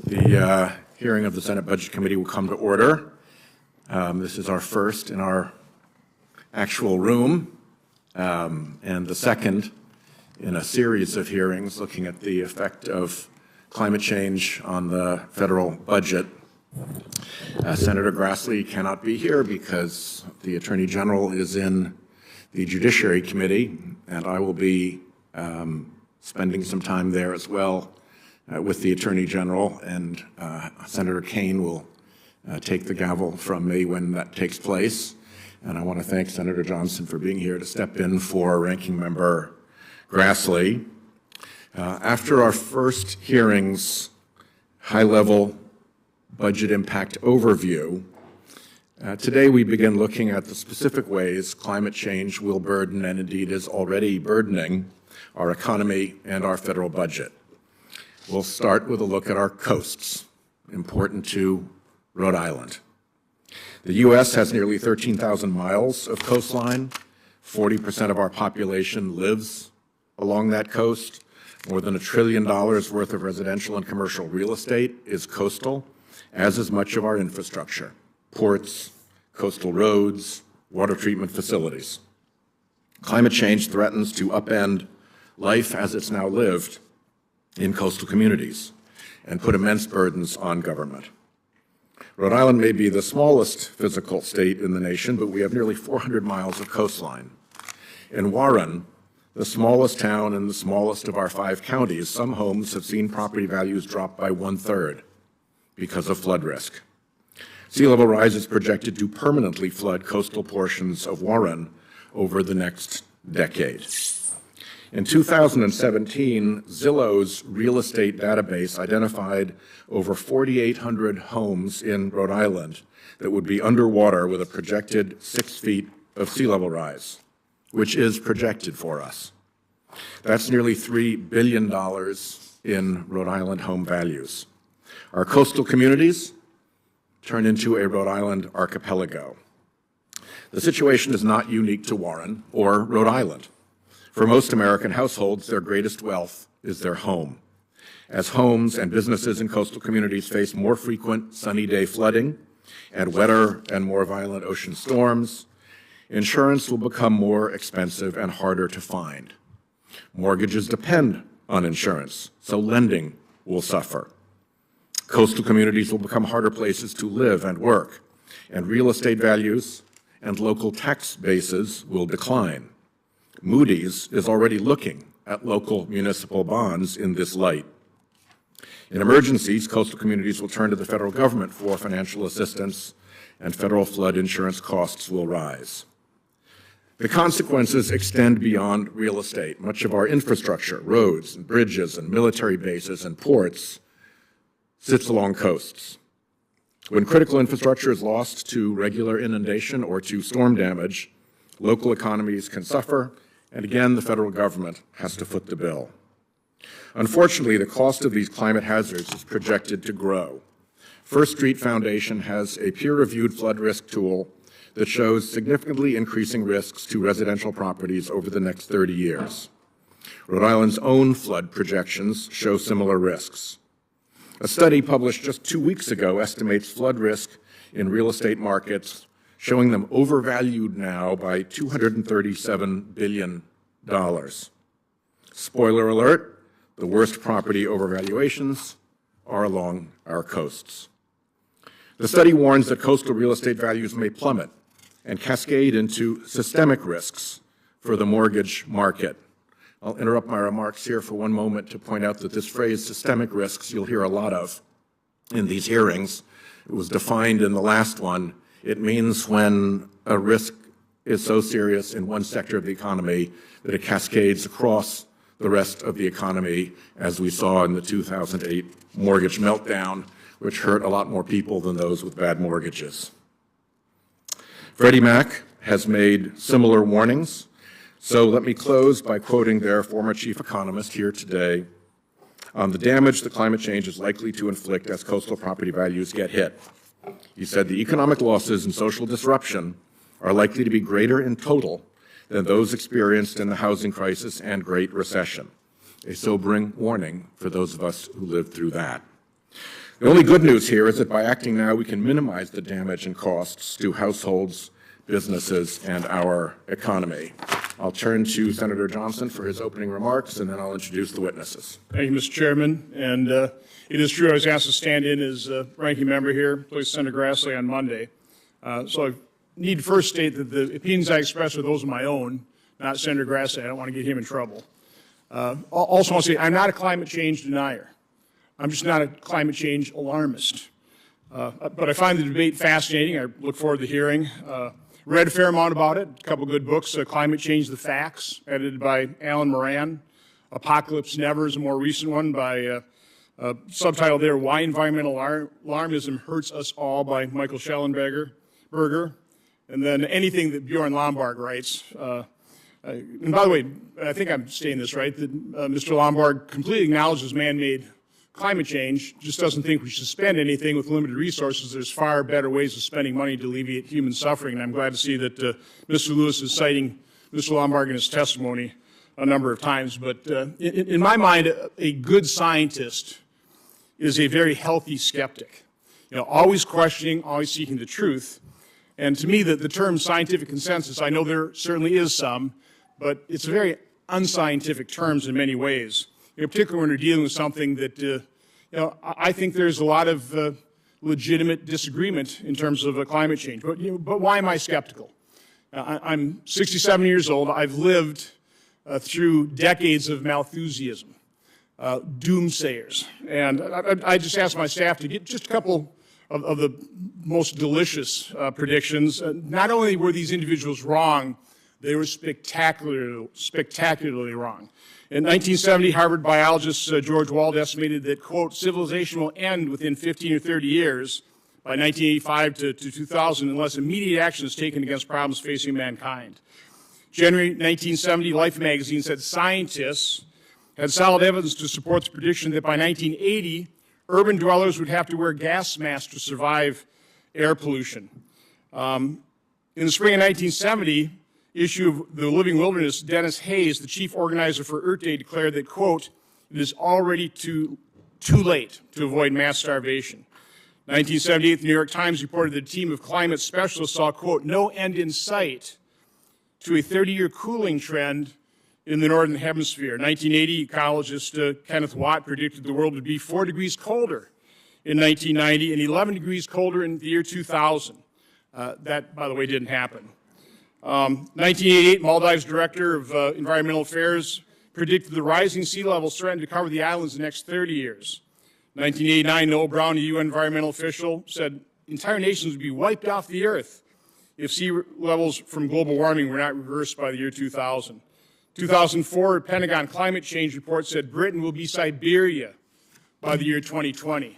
The hearing of the Senate Budget Committee will come to order. This is our first in our actual room and the second in a series of hearings looking at the effect of climate change on the federal budget. Senator Grassley cannot be here because the Attorney General is in the Judiciary Committee, and I will be spending some time there as well with the Attorney General, and Senator Kaine will take the gavel from me when that takes place. And I want to thank Senator Johnson for being here to step in for Ranking Member Grassley. After our first hearing's high-level budget impact overview, today we begin looking at the specific ways climate change will burden, and indeed is already burdening, our economy and our federal budget. We'll start with a look at our coasts, important to Rhode Island. The U.S. has nearly 13,000 miles of coastline. 40% of our population lives along that coast. More than $1 trillion worth of residential and commercial real estate is coastal, as is much of our infrastructure: ports, coastal roads, water treatment facilities. Climate change threatens to upend life as it's now lived in coastal communities and put immense burdens on government. Rhode Island may be the smallest physical state in the nation, but we have nearly 400 miles of coastline. In Warren, the smallest town and the smallest of our 5 counties, some homes have seen property values drop by 1/3 because of flood risk. Sea level rise is projected to permanently flood coastal portions of Warren over the next decade. In 2017, Zillow's real estate database identified over 4,800 homes in Rhode Island that would be underwater with a projected 6 feet of sea level rise, which is projected for us. That's nearly $3 billion in Rhode Island home values. Our coastal communities turn into a Rhode Island archipelago. The situation is not unique to Warren or Rhode Island. For most American households, their greatest wealth is their home. As homes and businesses in coastal communities face more frequent sunny day flooding and wetter and more violent ocean storms, insurance will become more expensive and harder to find. Mortgages depend on insurance, so lending will suffer. Coastal communities will become harder places to live and work, and real estate values and local tax bases will decline. Moody's is already looking at local municipal bonds in this light. In emergencies, coastal communities will turn to the federal government for financial assistance, and federal flood insurance costs will rise. The consequences extend beyond real estate. Much of our infrastructure, roads and bridges and military bases and ports, sits along coasts. When critical infrastructure is lost to regular inundation or to storm damage, local economies can suffer, and again, the federal government has to foot the bill. Unfortunately, the cost of these climate hazards is projected to grow. First Street Foundation has a peer-reviewed flood risk tool that shows significantly increasing risks to residential properties over the next 30 years. Rhode Island's own flood projections show similar risks. A study published just 2 weeks ago estimates flood risk in real estate markets, showing them overvalued now by $237 billion. Spoiler alert, the worst property overvaluations are along our coasts. The study warns that coastal real estate values may plummet and cascade into systemic risks for the mortgage market. I'll interrupt my remarks here for one moment to point out that this phrase, systemic risks, you'll hear a lot of in these hearings. It was defined in the last one. It means when a risk is so serious in one sector of the economy that it cascades across the rest of the economy, as we saw in the 2008 mortgage meltdown, which hurt a lot more people than those with bad mortgages. Freddie Mac has made similar warnings, so let me close by quoting their former chief economist here today on the damage that climate change is likely to inflict as coastal property values get hit. He said, "The economic losses and social disruption are likely to be greater in total than those experienced in the housing crisis and Great Recession." A sobering warning for those of us who lived through that. The only good news here is that by acting now, we can minimize the damage and costs to households, businesses, and our economy. I'll turn to Senator Johnson for his opening remarks, and then I'll introduce the witnesses. Thank you, Mr. Chairman. And it is true I was asked to stand in as ranking member here, replaced Senator Grassley on Monday. So I need to first state that the opinions I express are those of my own, not Senator Grassley. I don't want to get him in trouble. Also want to say I'm not a climate change denier. I'm just not a climate change alarmist. But I find the debate fascinating. I look forward to the hearing. Read a fair amount about it, a couple good books, Climate Change, The Facts, edited by Alan Moran. Apocalypse Never is a more recent one by subtitle there, Why Environmental Alarmism Hurts Us All by Michael Schellenberger. And then anything that Bjorn Lomborg writes. And by the way, I think I'm stating this right, that Mr. Lomborg completely acknowledges man-made climate change, just doesn't think we should spend anything with limited resources. There's far better ways of spending money to alleviate human suffering. And I'm glad to see that Mr. Lewis is citing Mr. Lomborg in his testimony a number of times. But in my mind, a good scientist is a very healthy skeptic. You know, always questioning, always seeking the truth. And to me, the term scientific consensus, I know there certainly is some, but it's a very unscientific terms in many ways. You know, particularly when you're dealing with something that, you know, I think there's a lot of legitimate disagreement in terms of climate change. But, you know, but why am I skeptical? I'm 67 years old. I've lived through decades of Malthusianism, doomsayers. And I just asked my staff to get just a couple of the most delicious predictions. Not only were these individuals wrong, they were spectacularly wrong. In 1970, Harvard biologist George Wald estimated that, quote, civilization will end within 15 or 30 years by 1985 to 2000 unless immediate action is taken against problems facing mankind. January 1970, Life magazine said scientists had solid evidence to support the prediction that by 1980, urban dwellers would have to wear gas masks to survive air pollution. In the spring of 1970, issue of The Living Wilderness, Dennis Hayes, the chief organizer for Earth Day, declared that, quote, it is already too late to avoid mass starvation. 1978, the New York Times reported that a team of climate specialists saw, quote, no end in sight to a 30-year cooling trend in the Northern Hemisphere. 1980, ecologist Kenneth Watt predicted the world would be 4 degrees colder in 1990 and 11 degrees colder in the year 2000. That, by the way, didn't happen. 1988, Maldives Director of Environmental Affairs predicted the rising sea levels threatened to cover the islands in the next 30 years. 1989, Noel Brown, a UN environmental official, said entire nations would be wiped off the earth if sea levels from global warming were not reversed by the year 2000. 2004, a Pentagon climate change report said Britain will be Siberia by the year 2020.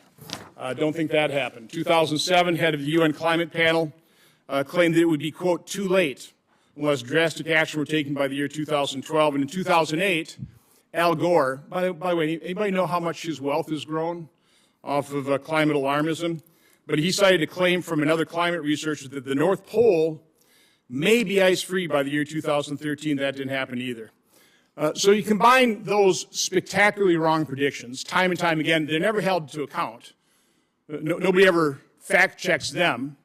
Don't think that happened. 2007, head of the UN climate panel claimed that it would be, quote, too late unless drastic action were taken by the year 2012. And in 2008, Al Gore, by the way, anybody know how much his wealth has grown off of climate alarmism? But he cited a claim from another climate researcher that the North Pole may be ice-free by the year 2013. That didn't happen either. So you combine those spectacularly wrong predictions, time and time again, they're never held to account. Nobody ever fact-checks them.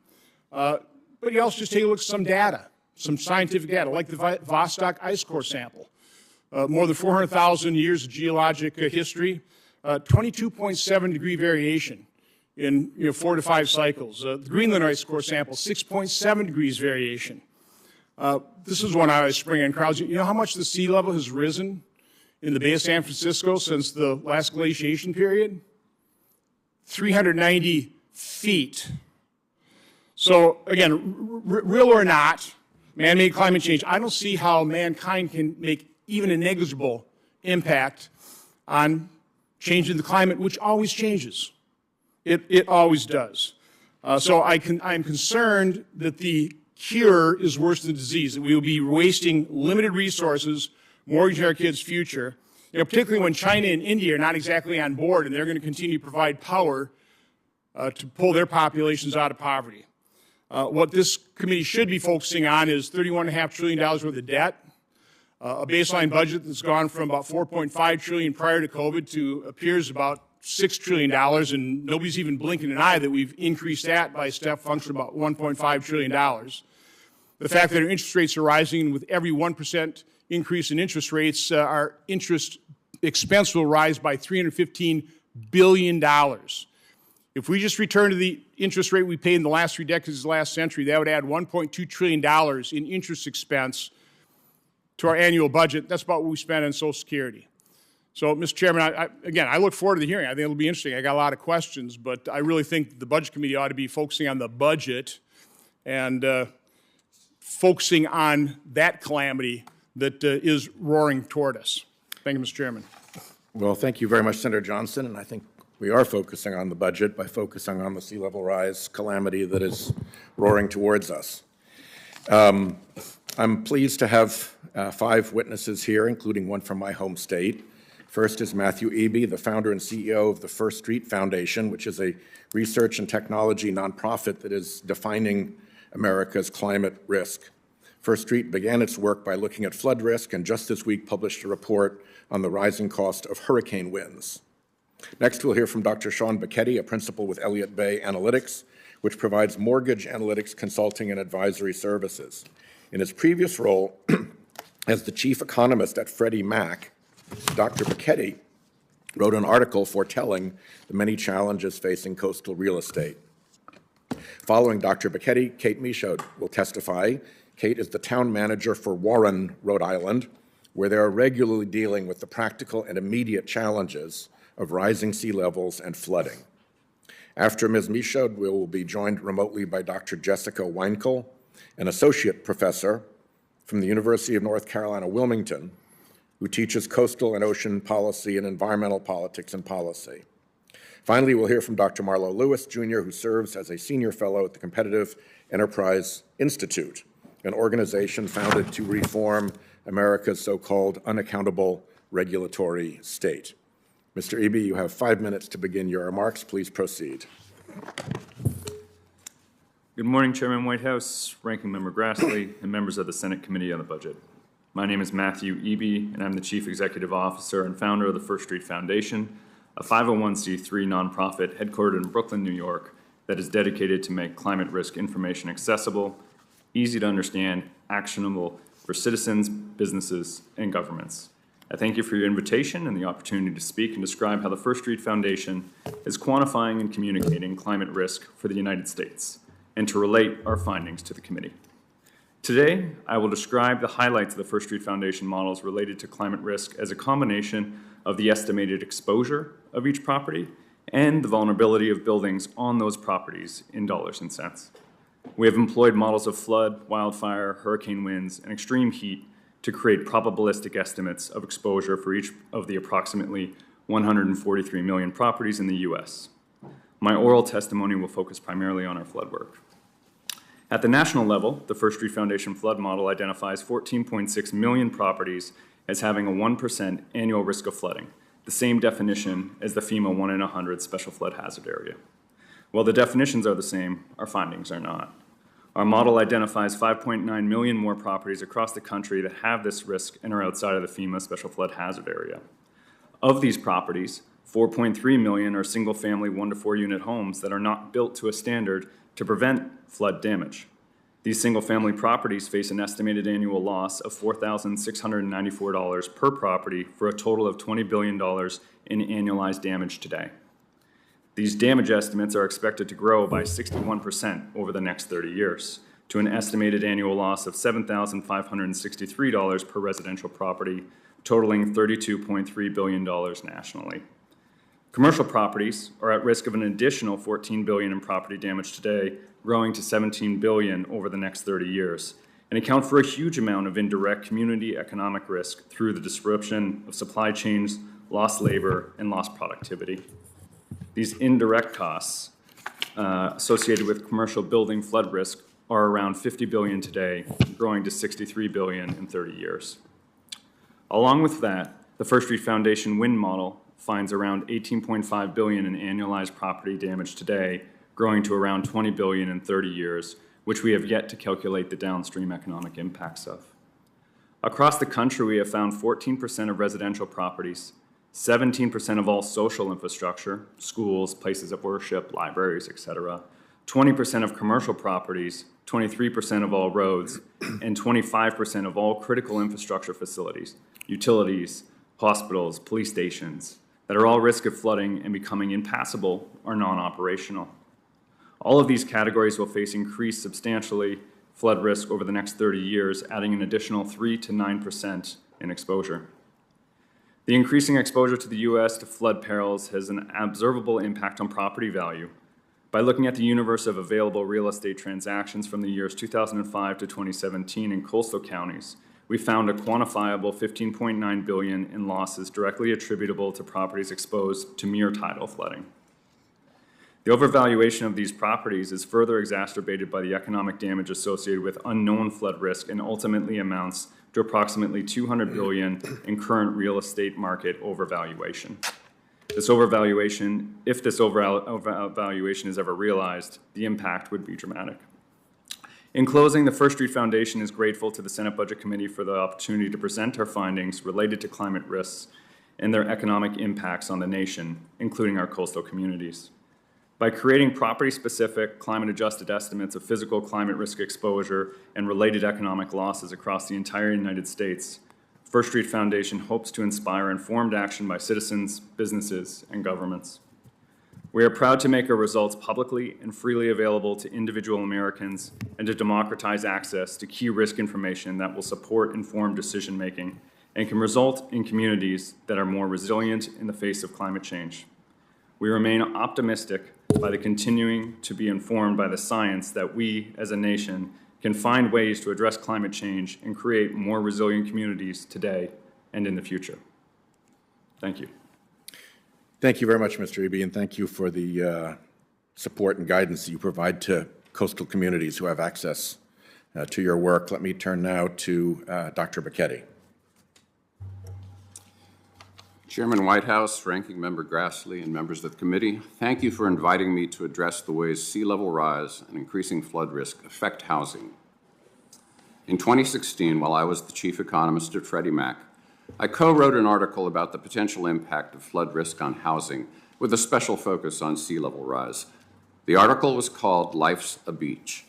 But you also just take a look at some data, some scientific data, like the Vostok ice core sample. More than 400,000 years of geologic history, 22.7 degree variation in 4 to 5 cycles. The Greenland ice core sample, 6.7 degrees variation. This is one out of spring and crowds. You know how much the sea level has risen in the Bay of San Francisco since the last glaciation period? 390 feet. So again, real or not, man-made climate change, I don't see how mankind can make even a negligible impact on changing the climate, which always changes. It always does. So I'm concerned that the cure is worse than disease, that we will be wasting limited resources, mortgaging our kids' future, particularly when China and India are not exactly on board and they're going to continue to provide power to pull their populations out of poverty. What this committee should be focusing on is $31.5 trillion worth of debt, a baseline budget that's gone from about $4.5 trillion prior to COVID to appears about $6 trillion, and nobody's even blinking an eye that we've increased that by a step function about $1.5 trillion. The fact that our interest rates are rising, with every 1% increase in interest rates, our interest expense will rise by $315 billion. If we just return to the interest rate we paid in the last 3 decades of the last century, that would add $1.2 trillion in interest expense to our annual budget. That's about what we spend on Social Security. So, Mr. Chairman, again, I look forward to the hearing. I think it'll be interesting. I got a lot of questions, but I really think the Budget Committee ought to be focusing on the budget and focusing on that calamity that is roaring toward us. Thank you, Mr. Chairman. Well, thank you very much, Senator Johnson, and I think we are focusing on the budget by focusing on the sea level rise calamity that is roaring towards us. I'm pleased to have 5 witnesses here, including one from my home state. First is Matthew Eby, the founder and CEO of the First Street Foundation, which is a research and technology nonprofit that is defining America's climate risk. First Street began its work by looking at flood risk, and just this week published a report on the rising cost of hurricane winds. Next, we'll hear from Dr. Sean Becchetti, a principal with Elliott Bay Analytics, which provides mortgage analytics consulting and advisory services. In his previous role as the chief economist at Freddie Mac, Dr. Becchetti wrote an article foretelling the many challenges facing coastal real estate. Following Dr. Becchetti, Kate Michaud will testify. Kate is the town manager for Warren, Rhode Island, where they are regularly dealing with the practical and immediate challenges of rising sea levels and flooding. After Ms. Michaud, we will be joined remotely by Dr. Jessica Weinkel, an associate professor from the University of North Carolina, Wilmington, who teaches coastal and ocean policy and environmental politics and policy. Finally, we'll hear from Dr. Marlo Lewis, Jr., who serves as a senior fellow at the Competitive Enterprise Institute, an organization founded to reform America's so-called unaccountable regulatory state. Mr. Eby, you have 5 minutes to begin your remarks. Please proceed. Good morning, Chairman Whitehouse, Ranking Member Grassley, and members of the Senate Committee on the Budget. My name is Matthew Eby, and I'm the Chief Executive Officer and founder of the First Street Foundation, a 501c3 nonprofit headquartered in Brooklyn, New York, that is dedicated to make climate risk information accessible, easy to understand, actionable for citizens, businesses, and governments. I thank you for your invitation and the opportunity to speak and describe how the First Street Foundation is quantifying and communicating climate risk for the United States, and to relate our findings to the committee. Today, I will describe the highlights of the First Street Foundation models related to climate risk as a combination of the estimated exposure of each property and the vulnerability of buildings on those properties in dollars and cents. We have employed models of flood, wildfire, hurricane winds, and extreme heat to create probabilistic estimates of exposure for each of the approximately 143 million properties in the U.S. My oral testimony will focus primarily on our flood work. At the national level, the First Street Foundation flood model identifies 14.6 million properties as having a 1% annual risk of flooding, the same definition as the FEMA 1 in 100 special flood hazard area. While the definitions are the same, our findings are not. Our model identifies 5.9 million more properties across the country that have this risk and are outside of the FEMA special flood hazard area. Of these properties, 4.3 million are single-family 1 to 4 unit homes that are not built to a standard to prevent flood damage. These single-family properties face an estimated annual loss of $4,694 per property for a total of $20 billion in annualized damage today. These damage estimates are expected to grow by 61% over the next 30 years to an estimated annual loss of $7,563 per residential property, totaling $32.3 billion nationally. Commercial properties are at risk of an additional $14 billion in property damage today, growing to $17 billion over the next 30 years, and account for a huge amount of indirect community economic risk through the disruption of supply chains, lost labor, and lost productivity. These indirect costs associated with commercial building flood risk are around $50 billion today, growing to $63 billion in 30 years. Along with that, the First Street Foundation wind model finds around $18.5 billion in annualized property damage today, growing to around $20 billion in 30 years, which we have yet to calculate the downstream economic impacts of. Across the country, we have found 14% of residential properties 17% of all social infrastructure, schools, places of worship, libraries, etc., 20% of commercial properties, 23% of all roads, and 25% of all critical infrastructure facilities, utilities, hospitals, police stations, that are all at risk of flooding and becoming impassable or non-operational. All of these categories will face increased substantially flood risk over the next 30 years, adding an additional 3 to 9% in exposure. The increasing exposure to the U.S. to flood perils has an observable impact on property value. By looking at the universe of available real estate transactions from the years 2005 to 2017 in coastal counties, we found a quantifiable $15.9 billion in losses directly attributable to properties exposed to mere tidal flooding. The overvaluation of these properties is further exacerbated by the economic damage associated with unknown flood risk and ultimately amounts to approximately $200 billion in current real estate market overvaluation. This overvaluation, if this overvaluation is ever realized, the impact would be dramatic. In closing, the First Street Foundation is grateful to the Senate Budget Committee for the opportunity to present our findings related to climate risks and their economic impacts on the nation, including our coastal communities. By creating property-specific, climate-adjusted estimates of physical climate risk exposure and related economic losses across the entire United States, First Street Foundation hopes to inspire informed action by citizens, businesses, and governments. We are proud to make our results publicly and freely available to individual Americans and to democratize access to key risk information that will support informed decision-making and can result in communities that are more resilient in the face of climate change. We remain optimistic by the continuing to be informed by the science that we, as a nation, can find ways to address climate change and create more resilient communities today and in the future. Thank you. Thank you very much, Mr. Eby, and thank you for the support and guidance that you provide to coastal communities who have access to your work. Let me turn now to Dr. Becchetti. Chairman Whitehouse, Ranking Member Grassley, and members of the committee, thank you for inviting me to address the ways sea level rise and increasing flood risk affect housing. In 2016, while I was the chief economist at Freddie Mac, I co-wrote an article about the potential impact of flood risk on housing with a special focus on sea level rise. The article was called Life's a Beach.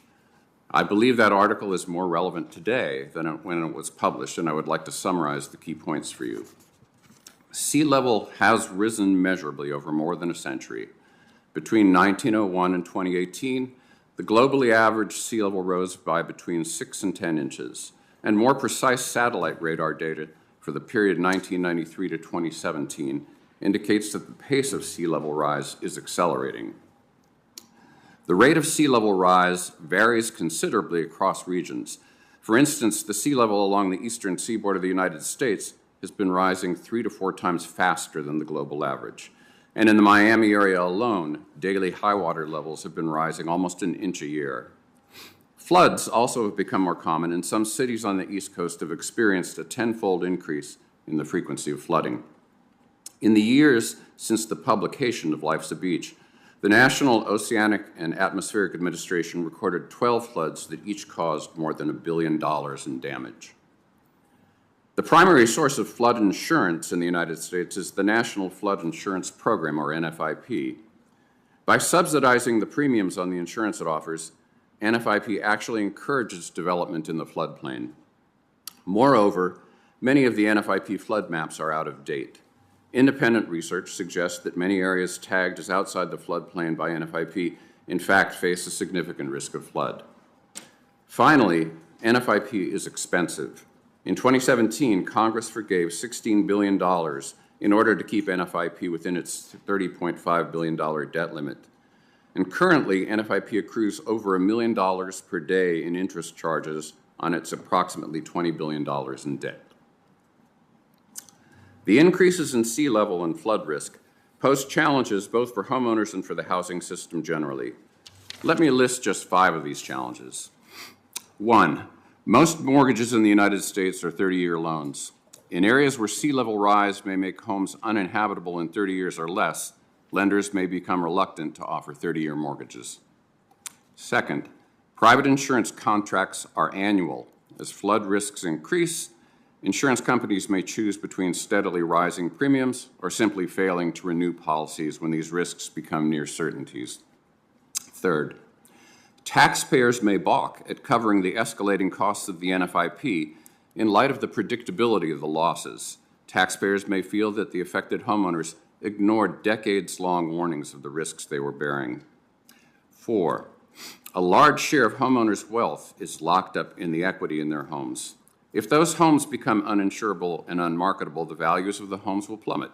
I believe that article is more relevant today than when it was published, and I would like to summarize the key points for you. Sea level has risen measurably over more than a century. Between 1901 and 2018, the globally average sea level rose by between 6 and 10 inches, and more precise satellite radar data for the period 1993 to 2017 indicates that the pace of sea level rise is accelerating. The rate of sea level rise varies considerably across regions. For instance, the sea level along the eastern seaboard of the United States has been rising 3 to 4 times faster than the global average. And in the Miami area alone, daily high water levels have been rising almost an inch a year. Floods also have become more common, and some cities on the East Coast have experienced a tenfold increase in the frequency of flooding. In the years since the publication of Life's a Beach, the National Oceanic and Atmospheric Administration recorded 12 floods that each caused more than $1 billion in damage. The primary source of flood insurance in the United States is the National Flood Insurance Program, or NFIP. By subsidizing the premiums on the insurance it offers, NFIP actually encourages development in the floodplain. Moreover, many of the NFIP flood maps are out of date. Independent research suggests that many areas tagged as outside the floodplain by NFIP in fact face a significant risk of flood. Finally, NFIP is expensive. In 2017, Congress forgave $16 billion in order to keep NFIP within its $30.5 billion debt limit. And currently, NFIP accrues over $1 million per day in interest charges on its approximately $20 billion in debt. The increases in sea level and flood risk pose challenges both for homeowners and for the housing system generally. Let me list just 5 of these challenges. 1, most mortgages in the United States are 30-year loans. In areas where sea level rise may make homes uninhabitable in 30 years or less, lenders may become reluctant to offer 30-year mortgages. Second, private insurance contracts are annual. As flood risks increase, Insurance companies may choose between steadily rising premiums or simply failing to renew policies when these risks become near certainties. Third, taxpayers may balk at covering the escalating costs of the NFIP in light of the predictability of the losses. Taxpayers may feel that the affected homeowners ignored decades-long warnings of the risks they were bearing. 4, a large share of homeowners' wealth is locked up in the equity in their homes. If those homes become uninsurable and unmarketable, the values of the homes will plummet.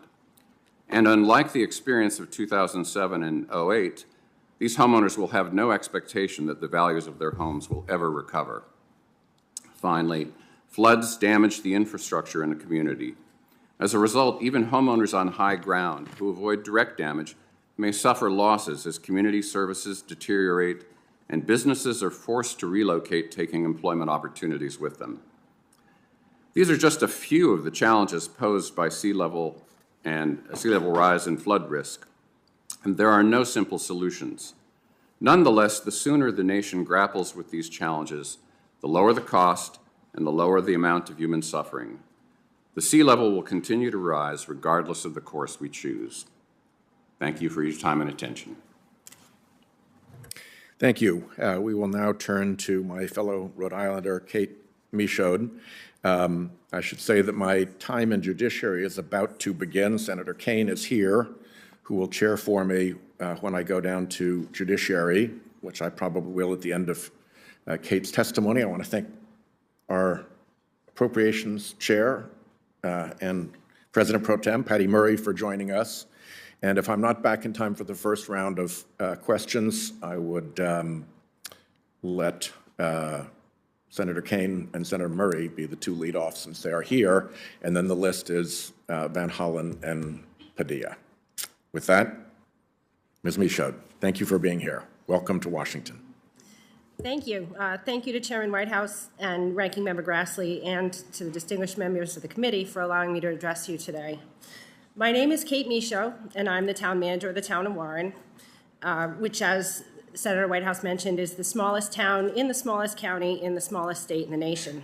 And unlike the experience of 2007 and 2008, these homeowners will have no expectation that the values of their homes will ever recover. Finally, floods damage the infrastructure in a community. As a result, even homeowners on high ground who avoid direct damage may suffer losses as community services deteriorate and businesses are forced to relocate, taking employment opportunities with them. These are just a few of the challenges posed by sea level rise and flood risk, and there are no simple solutions. Nonetheless, the sooner the nation grapples with these challenges, the lower the cost and the lower the amount of human suffering. The sea level will continue to rise regardless of the course we choose. Thank you for your time and attention. Thank you. We will now turn to my fellow Rhode Islander, Kate Michaud. I should say that my time in judiciary is about to begin. Senator Kaine is here, who will chair for me when I go down to judiciary, which I probably will at the end of Kate's testimony. I want to thank our Appropriations Chair and President Pro Tem, Patty Murray, for joining us. And if I'm not back in time for the first round of questions, I would let Senator Kaine and Senator Murray be the two lead-offs since they are here, and then the list is Van Hollen and Padilla. With that, Ms. Michaud, thank you for being here. Welcome to Washington. Thank you. Thank you to Chairman Whitehouse and Ranking Member Grassley and to the distinguished members of the committee for allowing me to address you today. My name is Kate Michaud, and I'm the town manager of the town of Warren, which, as Senator Whitehouse mentioned, is the smallest town in the smallest county in the smallest state in the nation.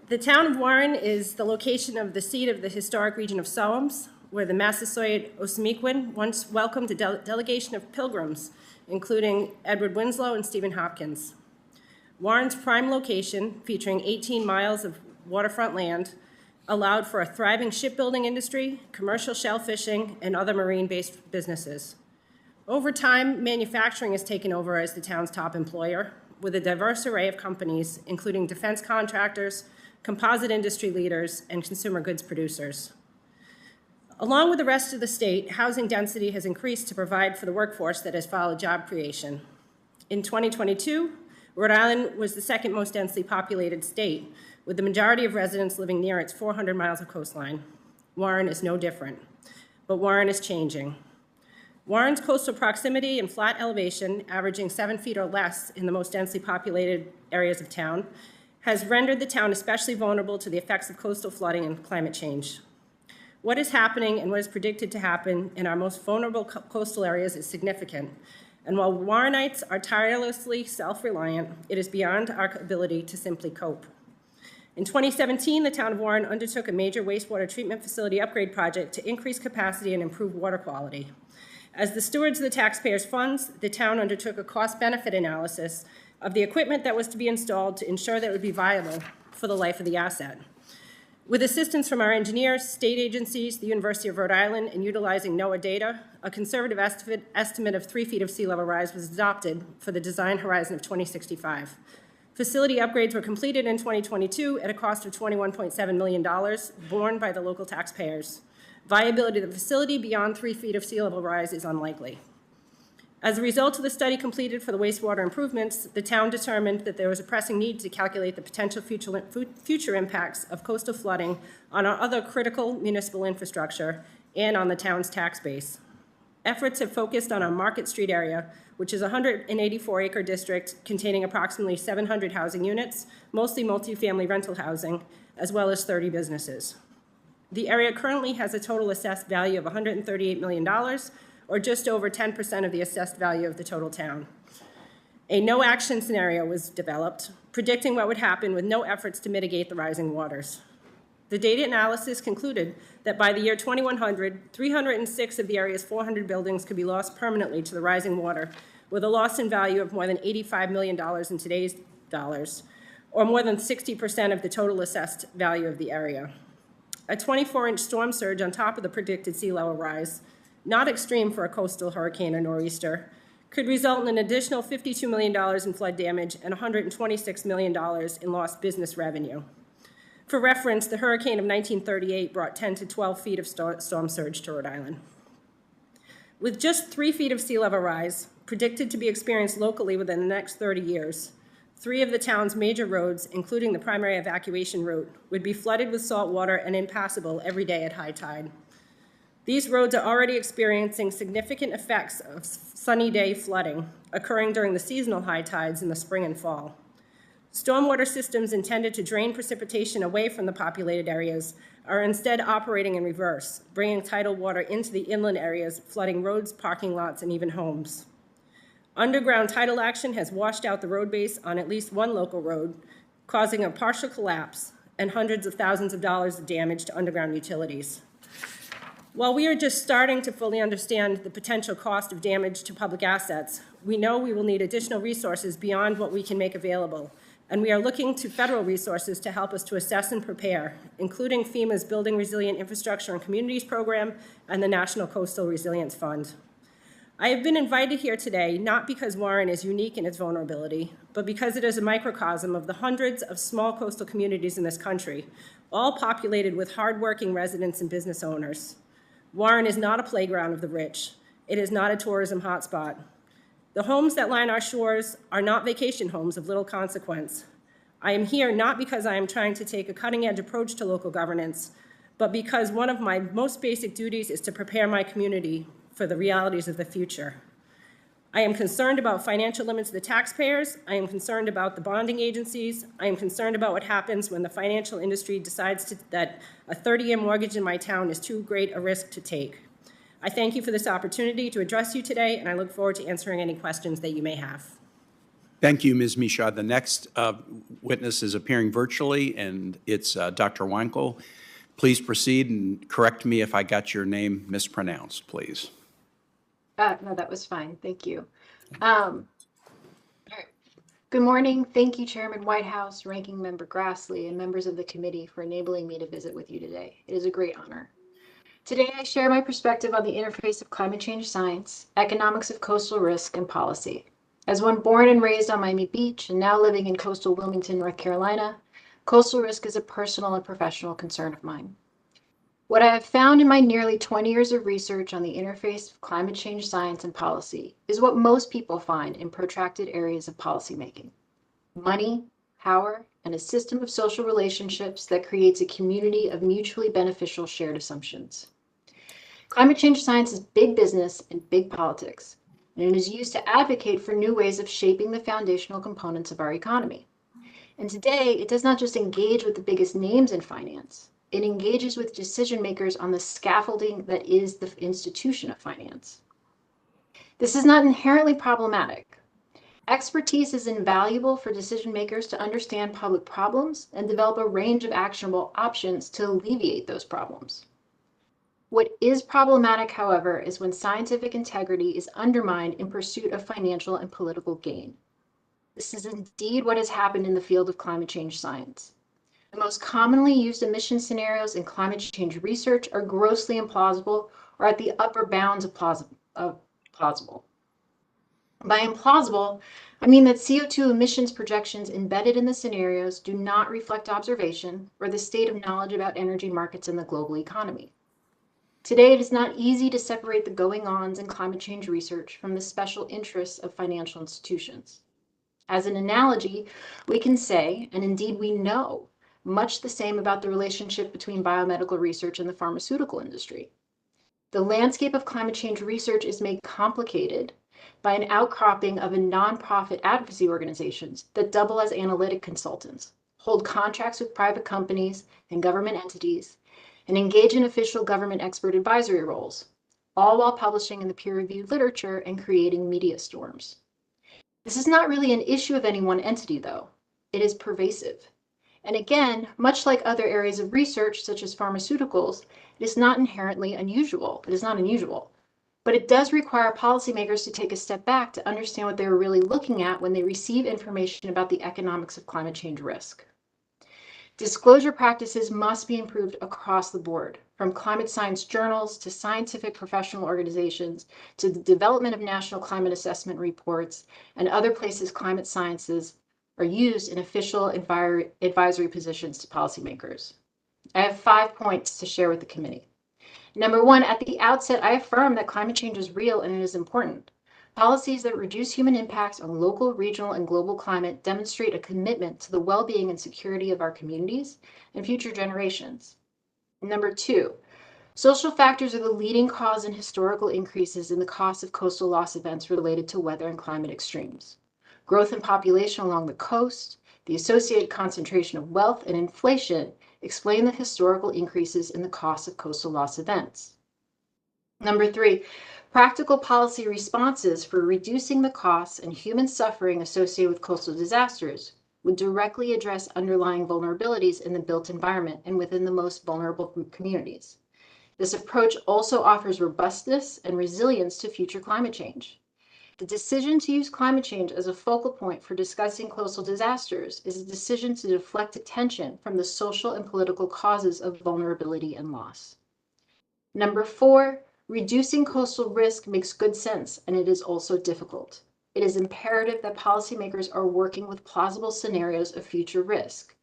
The town of Warren is the location of the seat of the historic region of Soames, where the Massasoit Osamequin once welcomed a delegation of pilgrims, including Edward Winslow and Stephen Hopkins. Warren's prime location, featuring 18 miles of waterfront land, allowed for a thriving shipbuilding industry, commercial shell fishing, and other marine-based businesses. Over time, manufacturing has taken over as the town's top employer, with a diverse array of companies, including defense contractors, composite industry leaders, and consumer goods producers. Along with the rest of the state, housing density has increased to provide for the workforce that has followed job creation. In 2022, Rhode Island was the second most densely populated state, with the majority of residents living near its 400 miles of coastline. Warren is no different, but Warren is changing. Warren's coastal proximity and flat elevation, averaging 7 feet or less in the most densely populated areas of town, has rendered the town especially vulnerable to the effects of coastal flooding and climate change. What is happening and what is predicted to happen in our most vulnerable coastal areas is significant. And while Warrenites are tirelessly self-reliant, it is beyond our ability to simply cope. In 2017, the town of Warren undertook a major wastewater treatment facility upgrade project to increase capacity and improve water quality. As the stewards of the taxpayers' funds, the town undertook a cost-benefit analysis of the equipment that was to be installed to ensure that it would be viable for the life of the asset. With assistance from our engineers, state agencies, the University of Rhode Island, and utilizing NOAA data, a conservative estimate of 3 feet of sea level rise was adopted for the design horizon of 2065. Facility upgrades were completed in 2022 at a cost of $21.7 million, borne by the local taxpayers. Viability of the facility beyond 3 feet of sea level rise is unlikely. As a result of the study completed for the wastewater improvements, the town determined that there was a pressing need to calculate the potential future impacts of coastal flooding on our other critical municipal infrastructure and on the town's tax base. Efforts have focused on our Market Street area, which is a 184-acre district containing approximately 700 housing units, mostly multifamily rental housing, as well as 30 businesses. The area currently has a total assessed value of $138 million, or just over 10% of the assessed value of the total town. A no-action scenario was developed, predicting what would happen with no efforts to mitigate the rising waters. The data analysis concluded that by the year 2100, 306 of the area's 400 buildings could be lost permanently to the rising water, with a loss in value of more than $85 million in today's dollars, or more than 60% of the total assessed value of the area. A 24-inch storm surge on top of the predicted sea level rise, not extreme for a coastal hurricane or nor'easter, could result in an additional $52 million in flood damage and $126 million in lost business revenue. For reference, the hurricane of 1938 brought 10 to 12 feet of storm surge to Rhode Island. With just 3 feet of sea level rise, predicted to be experienced locally within the next 30 years, 3 of the town's major roads, including the primary evacuation route, would be flooded with salt water and impassable every day at high tide. These roads are already experiencing significant effects of sunny day flooding occurring during the seasonal high tides in the spring and fall. Stormwater systems intended to drain precipitation away from the populated areas are instead operating in reverse, bringing tidal water into the inland areas, flooding roads, parking lots, and even homes. Underground tidal action has washed out the road base on at least one local road, causing a partial collapse and hundreds of thousands of dollars of damage to underground utilities. While we are just starting to fully understand the potential cost of damage to public assets, we know we will need additional resources beyond what we can make available, and we are looking to federal resources to help us to assess and prepare, including FEMA's Building Resilient Infrastructure and Communities Program and the National Coastal Resilience Fund. I have been invited here today not because Warren is unique in its vulnerability, but because it is a microcosm of the hundreds of small coastal communities in this country, all populated with hardworking residents and business owners. Warren is not a playground of the rich. It is not a tourism hotspot. The homes that line our shores are not vacation homes of little consequence. I am here not because I am trying to take a cutting-edge approach to local governance, but because one of my most basic duties is to prepare my community for the realities of the future. I am concerned about financial limits to the taxpayers. I am concerned about the bonding agencies. I am concerned about what happens when the financial industry decides that a 30-year mortgage in my town is too great a risk to take. I thank you for this opportunity to address you today, and I look forward to answering any questions that you may have. Thank you, Ms. Michaud. The next witness is appearing virtually, and it's Dr. Wankel. Please proceed and correct me if I got your name mispronounced, please. No, that was fine. Thank you. All right. Good morning. Thank you, Chairman Whitehouse, Ranking Member Grassley, and members of the committee for enabling me to visit with you today. It is a great honor. Today, I share my perspective on the interface of climate change science, economics of coastal risk, and policy. As one born and raised on Miami Beach and now living in coastal Wilmington, North Carolina, coastal risk is a personal and professional concern of mine. What I have found in my nearly 20 years of research on the interface of climate change science and policy is what most people find in protracted areas of policymaking: money, power, and a system of social relationships that creates a community of mutually beneficial shared assumptions. Climate change science is big business and big politics, and it is used to advocate for new ways of shaping the foundational components of our economy. And today, it does not just engage with the biggest names in finance. It engages with decision makers on the scaffolding that is the institution of finance. This is not inherently problematic. Expertise is invaluable for decision makers to understand public problems and develop a range of actionable options to alleviate those problems. What is problematic, however, is when scientific integrity is undermined in pursuit of financial and political gain. This is indeed what has happened in the field of climate change science. The most commonly used emission scenarios in climate change research are grossly implausible or at the upper bounds of plausible. By implausible, I mean that CO2 emissions projections embedded in the scenarios do not reflect observation or the state of knowledge about energy markets in the global economy. Today, it is not easy to separate the going-ons in climate change research from the special interests of financial institutions. As an analogy, we can say, and indeed we know, much the same about the relationship between biomedical research and the pharmaceutical industry. The landscape of climate change research is made complicated by an outcropping of nonprofit advocacy organizations that double as analytic consultants, hold contracts with private companies and government entities, and engage in official government expert advisory roles, all while publishing in the peer-reviewed literature and creating media storms. This is not really an issue of any one entity, though. It is pervasive. And again, much like other areas of research, such as pharmaceuticals, it is not inherently unusual. It is not unusual. But it does require policymakers to take a step back to understand what they were really looking at when they receive information about the economics of climate change risk. Disclosure practices must be improved across the board, from climate science journals to scientific professional organizations to the development of national climate assessment reports and other places climate sciences are used in official advisory positions to policymakers. I have 5 points to share with the committee. Number one, at the outset, I affirm that climate change is real and it is important. Policies that reduce human impacts on local, regional, and global climate demonstrate a commitment to the well-being and security of our communities and future generations. Number two, social factors are the leading cause in historical increases in the cost of coastal loss events related to weather and climate extremes. Growth in population along the coast, the associated concentration of wealth, and inflation explain the historical increases in the cost of coastal loss events. Number three, practical policy responses for reducing the costs and human suffering associated with coastal disasters would directly address underlying vulnerabilities in the built environment and within the most vulnerable communities. This approach also offers robustness and resilience to future climate change. The decision to use climate change as a focal point for discussing coastal disasters is a decision to deflect attention from the social and political causes of vulnerability and loss. Number four, reducing coastal risk makes good sense, and it is also difficult. It is imperative that policymakers are working with plausible scenarios of future risk.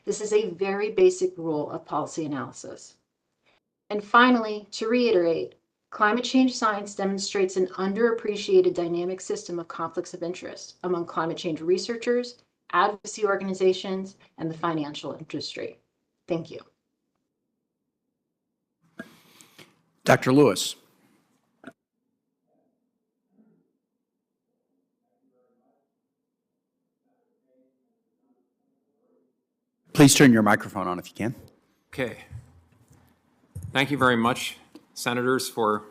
This is a very basic rule of policy analysis. And finally, to reiterate, climate change science demonstrates an underappreciated dynamic system of conflicts of interest among climate change researchers, advocacy organizations, and the financial industry. Thank you. Dr. Lewis. Please turn your microphone on if you can. Okay. Thank you very much, Senators, for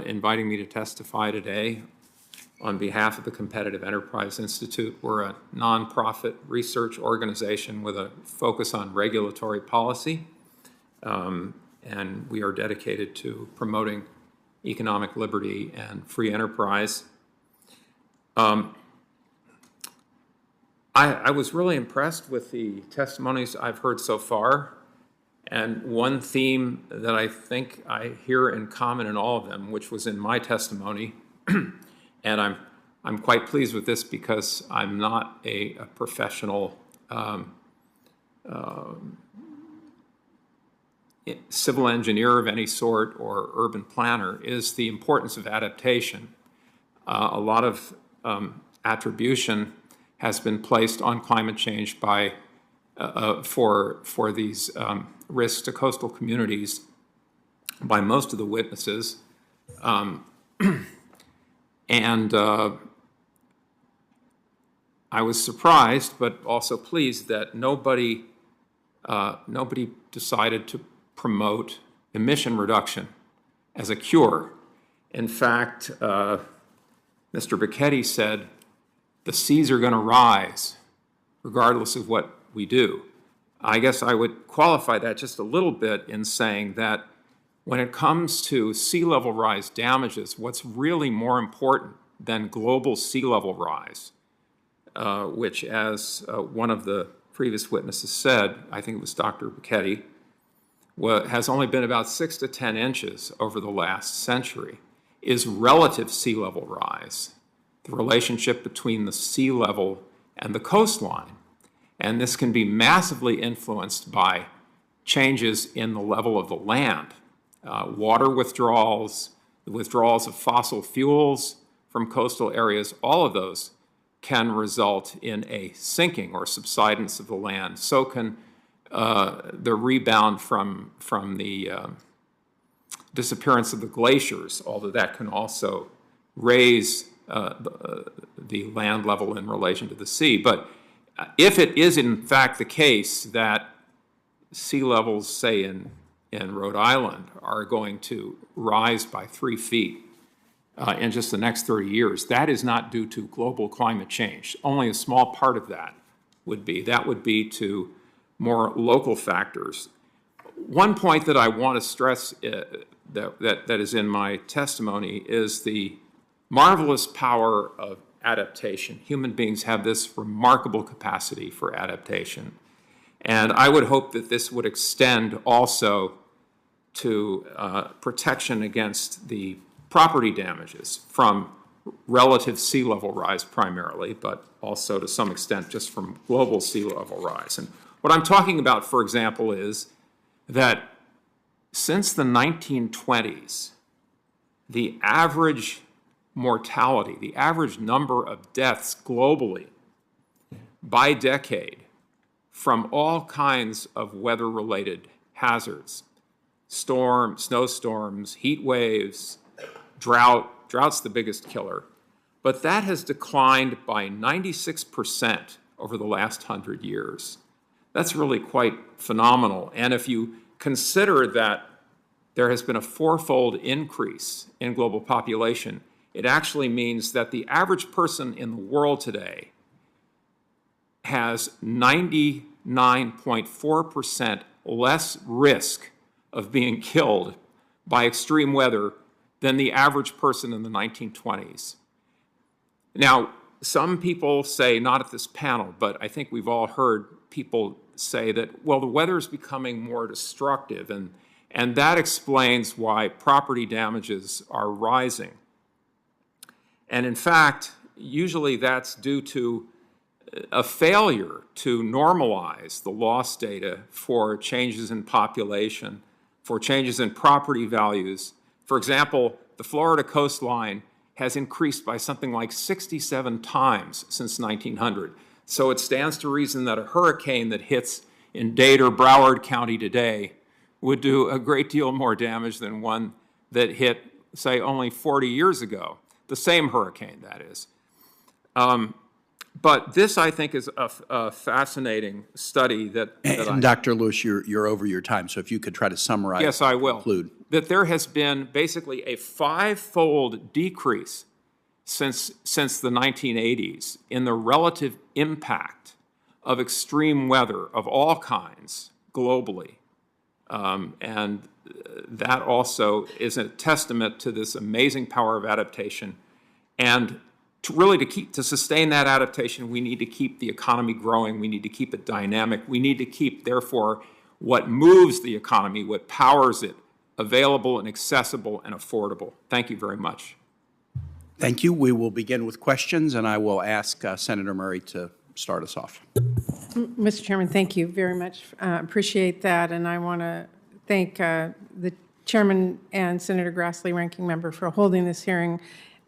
inviting me to testify today on behalf of the Competitive Enterprise Institute. We're a nonprofit research organization with a focus on regulatory policy, and we are dedicated to promoting economic liberty and free enterprise. I was really impressed with the testimonies I've heard so far. And one theme that I think I hear in common in all of them, which was in my testimony, and I'm quite pleased with this because I'm not a professional civil engineer of any sort or urban planner, is the importance of adaptation. A lot of attribution has been placed on climate change by for these risks to coastal communities by most of the witnesses. And I was surprised, but also pleased that nobody decided to promote emission reduction as a cure. In fact, Mr. Becchetti said, the seas are going to rise regardless of what we do. I guess I would qualify that just a little bit in saying that when it comes to sea level rise damages, what's really more important than global sea level rise, which, as one of the previous witnesses said, I think it was Dr. Becchetti, has only been about 6 to 10 inches over the last century, is relative sea level rise, the relationship between the sea level and the coastline. And this can be massively influenced by changes in the level of the land. Water withdrawals, the withdrawals of fossil fuels from coastal areas, all of those can result in a sinking or subsidence of the land. So can the rebound from the disappearance of the glaciers, although that can also raise the land level in relation to the sea. But if it is in fact the case that sea levels, say in Rhode Island, are going to rise by 3 feet in just the next 30 years, that is not due to global climate change. Only a small part of that would be. That would be to more local factors. One point that I want to stress that is in my testimony is the marvelous power of adaptation. Human beings have this remarkable capacity for adaptation. And I would hope that this would extend also to protection against the property damages from relative sea level rise primarily, but also to some extent just from global sea level rise. And what I'm talking about, for example, is that since the 1920s, the average mortality, the average number of deaths globally by decade from all kinds of weather-related hazards, snowstorms, heat waves, drought's the biggest killer, but that has declined by 96% over the last 100 years. That's really quite phenomenal. And if you consider that there has been a fourfold increase in global population, it actually means that the average person in the world today has 99.4% less risk of being killed by extreme weather than the average person in the 1920s. Now, some people say, not at this panel, but I think we've all heard people say that, well, the weather is becoming more destructive, and that explains why property damages are rising. And in fact, usually that's due to a failure to normalize the loss data for changes in population, for changes in property values. For example, the Florida coastline has increased by something like 67 times since 1900. So it stands to reason that a hurricane that hits in Dade or Broward County today would do a great deal more damage than one that hit, say, only 40 years ago. The same hurricane, that is. But this, I think, is a fascinating study And Dr. Lewis, you're over your time, so if you could try to summarize. Yes, I will. Conclude. That there has been basically a five-fold decrease since the 1980s in the relative impact of extreme weather of all kinds globally. And that also is a testament to this amazing power of adaptation. And to sustain that adaptation, we need to keep the economy growing. We need to keep it dynamic. We need to keep, therefore, what moves the economy, what powers it, available and accessible and affordable. Thank you very much. Thank you. We will begin with questions, and I will ask Senator Murray to start us off. Mr. Chairman, thank you very much. Appreciate that, and I want to thank the Chairman and Senator Grassley, Ranking Member, for holding this hearing,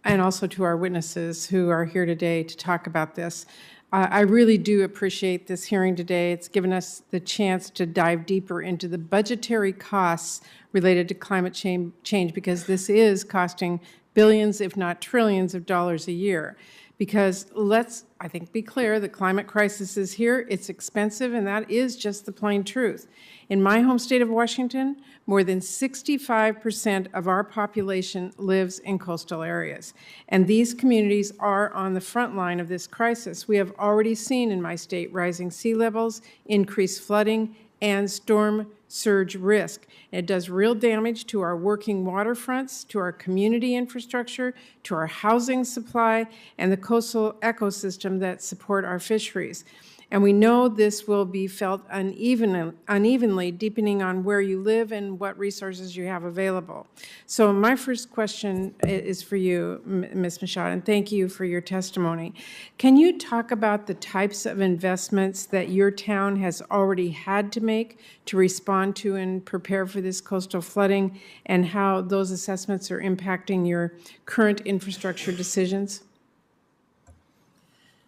and also to our witnesses who are here today to talk about this. I really do appreciate this hearing today. It's given us the chance to dive deeper into the budgetary costs related to climate change, because this is costing billions, if not trillions of dollars a year. Because let's, I think, be clear, the climate crisis is here, it's expensive, and that is just the plain truth. In my home state of Washington, more than 65% of our population lives in coastal areas. And these communities are on the front line of this crisis. We have already seen in my state rising sea levels, increased flooding, and storm surge risk. It does real damage to our working waterfronts, to our community infrastructure, to our housing supply, and the coastal ecosystem that support our fisheries. And we know this will be felt unevenly, depending on where you live and what resources you have available. So my first question is for you, Ms. Michaud, and thank you for your testimony. Can you talk about the types of investments that your town has already had to make to respond to and prepare for this coastal flooding, and how those assessments are impacting your current infrastructure decisions?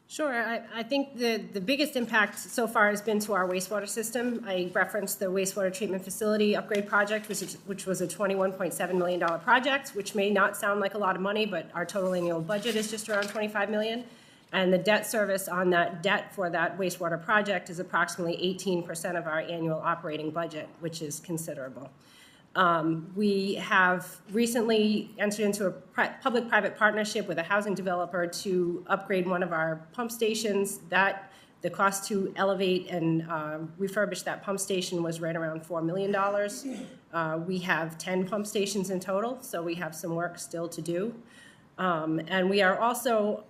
Sure. I think the biggest impact so far has been to our wastewater system. I referenced the wastewater treatment facility upgrade project, which was a $21.7 million project, which may not sound like a lot of money, but our total annual budget is just around $25 million. And the debt service on that debt for that wastewater project is approximately 18% of our annual operating budget, which is considerable. We have recently entered into a public-private partnership with a housing developer to upgrade one of our pump stations. That The cost to elevate and refurbish that pump station was right around $4 million. We have 10 pump stations in total, so we have some work still to do. And we are also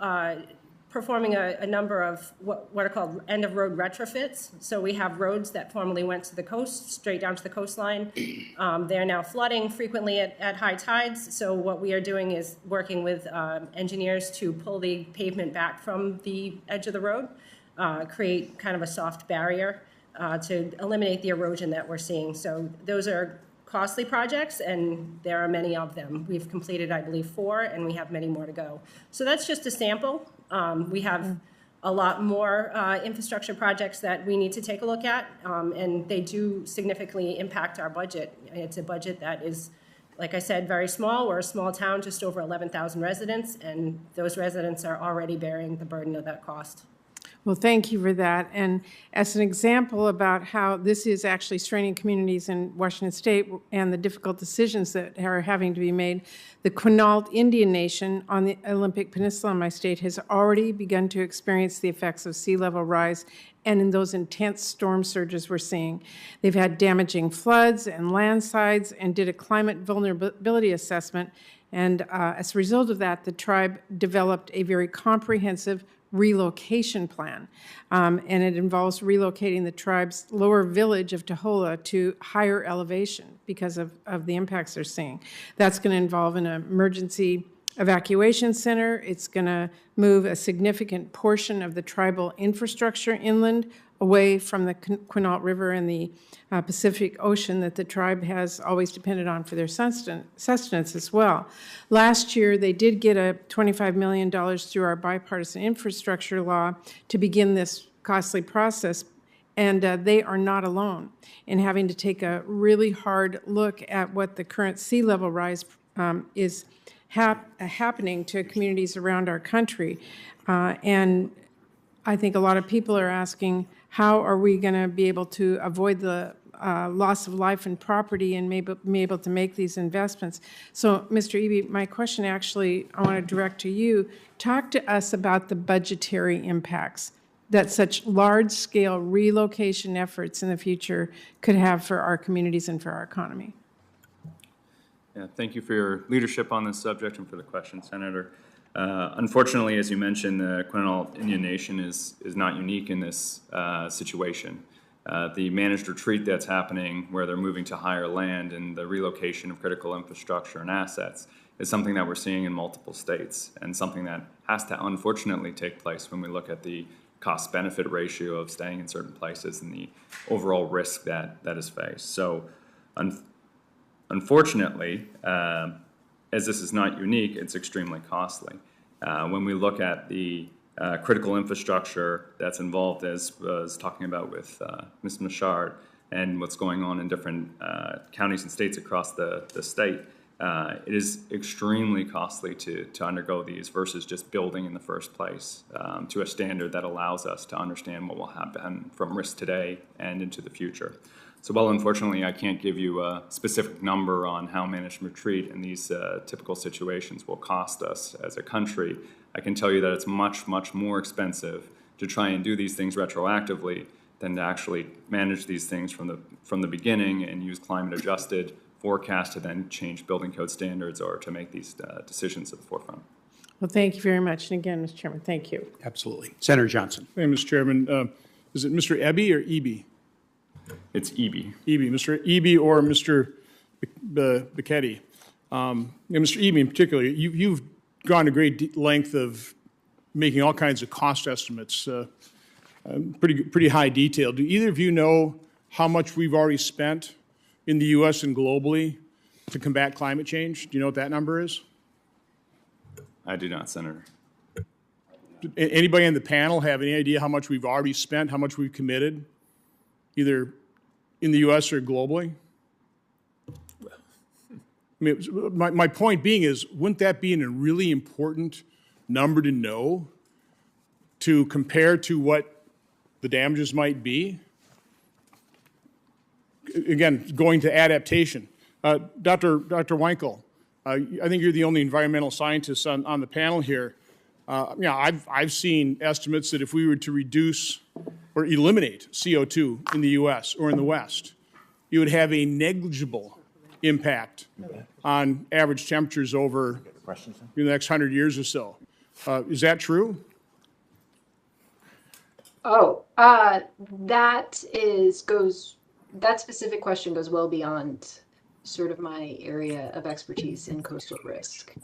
performing a number of what are called end-of-road retrofits. So we have roads that formerly went to the coast, straight down to the coastline. They're now flooding frequently at high tides. So what we are doing is working with engineers to pull the pavement back from the edge of the road, create kind of a soft barrier to eliminate the erosion that we're seeing. So those are costly projects, and there are many of them. We've completed, I believe, 4, and we have many more to go. So that's just a sample. We have a lot more infrastructure projects that we need to take a look at, and they do significantly impact our budget. It's a budget that is, like I said, very small. We're a small town, just over 11,000 residents, and those residents are already bearing the burden of that cost. Well, thank you for that. And as an example about how this is actually straining communities in Washington State and the difficult decisions that are having to be made, the Quinault Indian Nation on the Olympic Peninsula in my state has already begun to experience the effects of sea level rise and in those intense storm surges we're seeing. They've had damaging floods and landslides and did a climate vulnerability assessment. And as a result of that, the tribe developed a very comprehensive relocation plan, and it involves relocating the tribe's lower village of Tahola to higher elevation because of the impacts they're seeing. That's going to involve an emergency evacuation center. It's going to move a significant portion of the tribal infrastructure inland away from the Quinault River and the Pacific Ocean that the tribe has always depended on for their sustenance as well. Last year, they did get a $25 million through our bipartisan infrastructure law to begin this costly process, and they are not alone in having to take a really hard look at what the current sea level rise is happening to communities around our country. And I think a lot of people are asking, how are we going to be able to avoid the loss of life and property and be able to make these investments? So, Mr. Eby, my question actually I want to direct to you. Talk to us about the budgetary impacts that such large-scale relocation efforts in the future could have for our communities and for our economy. Yeah, thank you for your leadership on this subject and for the question, Senator. Unfortunately, as you mentioned, the Quinault Indian Nation is not unique in this situation. The managed retreat that's happening, where they're moving to higher land, and the relocation of critical infrastructure and assets is something that we're seeing in multiple states, and something that has to unfortunately take place when we look at the cost-benefit ratio of staying in certain places and the overall risk that is faced. So, unfortunately, as this is not unique, it's extremely costly. When we look at the critical infrastructure that's involved, as I was talking about with Ms. Michaud, and what's going on in different counties and states across the state, it is extremely costly to undergo these versus just building in the first place to a standard that allows us to understand what will happen from risk today and into the future. So while unfortunately I can't give you a specific number on how managed retreat in these typical situations will cost us as a country, I can tell you that it's much, much more expensive to try and do these things retroactively than to actually manage these things from the beginning and use climate-adjusted forecast to then change building code standards or to make these decisions at the forefront. Well, thank you very much. And again, Mr. Chairman, thank you. Absolutely. Senator Johnson. Hey, Mr. Chairman, is it Mr. Eby or Eby? It's Eby. Eby, Mr. Eby or Mr. Becchetti. Mr. Eby in particular, you've gone to great length of making all kinds of cost estimates, pretty high detail. Do either of you know how much we've already spent in the U.S. and globally to combat climate change? Do you know what that number is? I do not, Senator. Anybody on the panel have any idea how much we've already spent, how much we've committed, either in the U.S. or globally? I mean, my point being is, wouldn't that be a really important number to know to compare to what the damages might be? Again, going to adaptation. Dr. Weinkel, I think you're the only environmental scientist on the panel here. I've seen estimates that if we were to reduce or eliminate CO2 in the U.S. or in the West, it would have a negligible impact on average temperatures over the next 100 years or so. Is that true? Oh, that specific question goes well beyond sort of my area of expertise in coastal risk.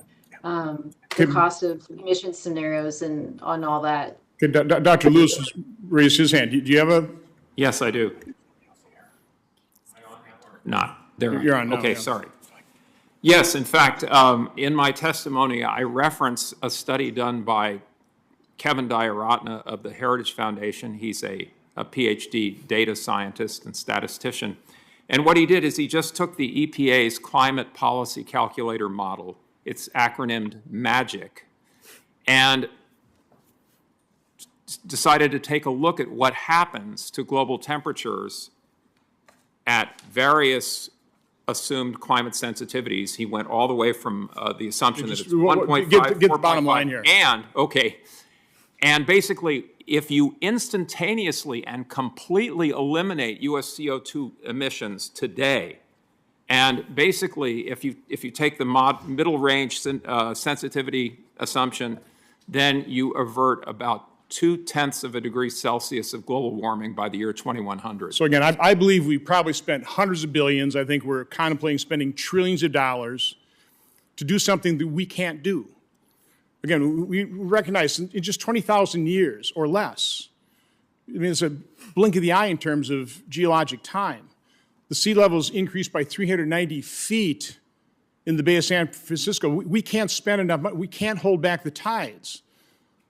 The cost of emission scenarios and on all that. Okay, Dr. Lewis has raised his hand. Do you have a? Yes, I do. Not. There. You're on now, Okay, yeah. sorry. Yes, in fact, in my testimony, I reference a study done by Kevin Diaratna of the Heritage Foundation. He's a PhD data scientist and statistician. And what he did is he just took the EPA's climate policy calculator model, it's acronymed MAGIC, and decided to take a look at what happens to global temperatures at various assumed climate sensitivities. He went all the way from the assumption that it's 1.5, get the bottom line here. And basically, if you instantaneously and completely eliminate U.S. CO2 emissions today, and basically, if you take the middle range sensitivity assumption, then you avert about 0.2 of a degree Celsius of global warming by the year 2100. So again, I believe we probably spent hundreds of billions. I think we're contemplating spending trillions of dollars to do something that we can't do. Again, we recognize in just 20,000 years or less, I mean, it's a blink of the eye in terms of geologic time. The sea levels increased by 390 feet in the Bay of San Francisco. We can't spend enough money. We can't hold back the tides.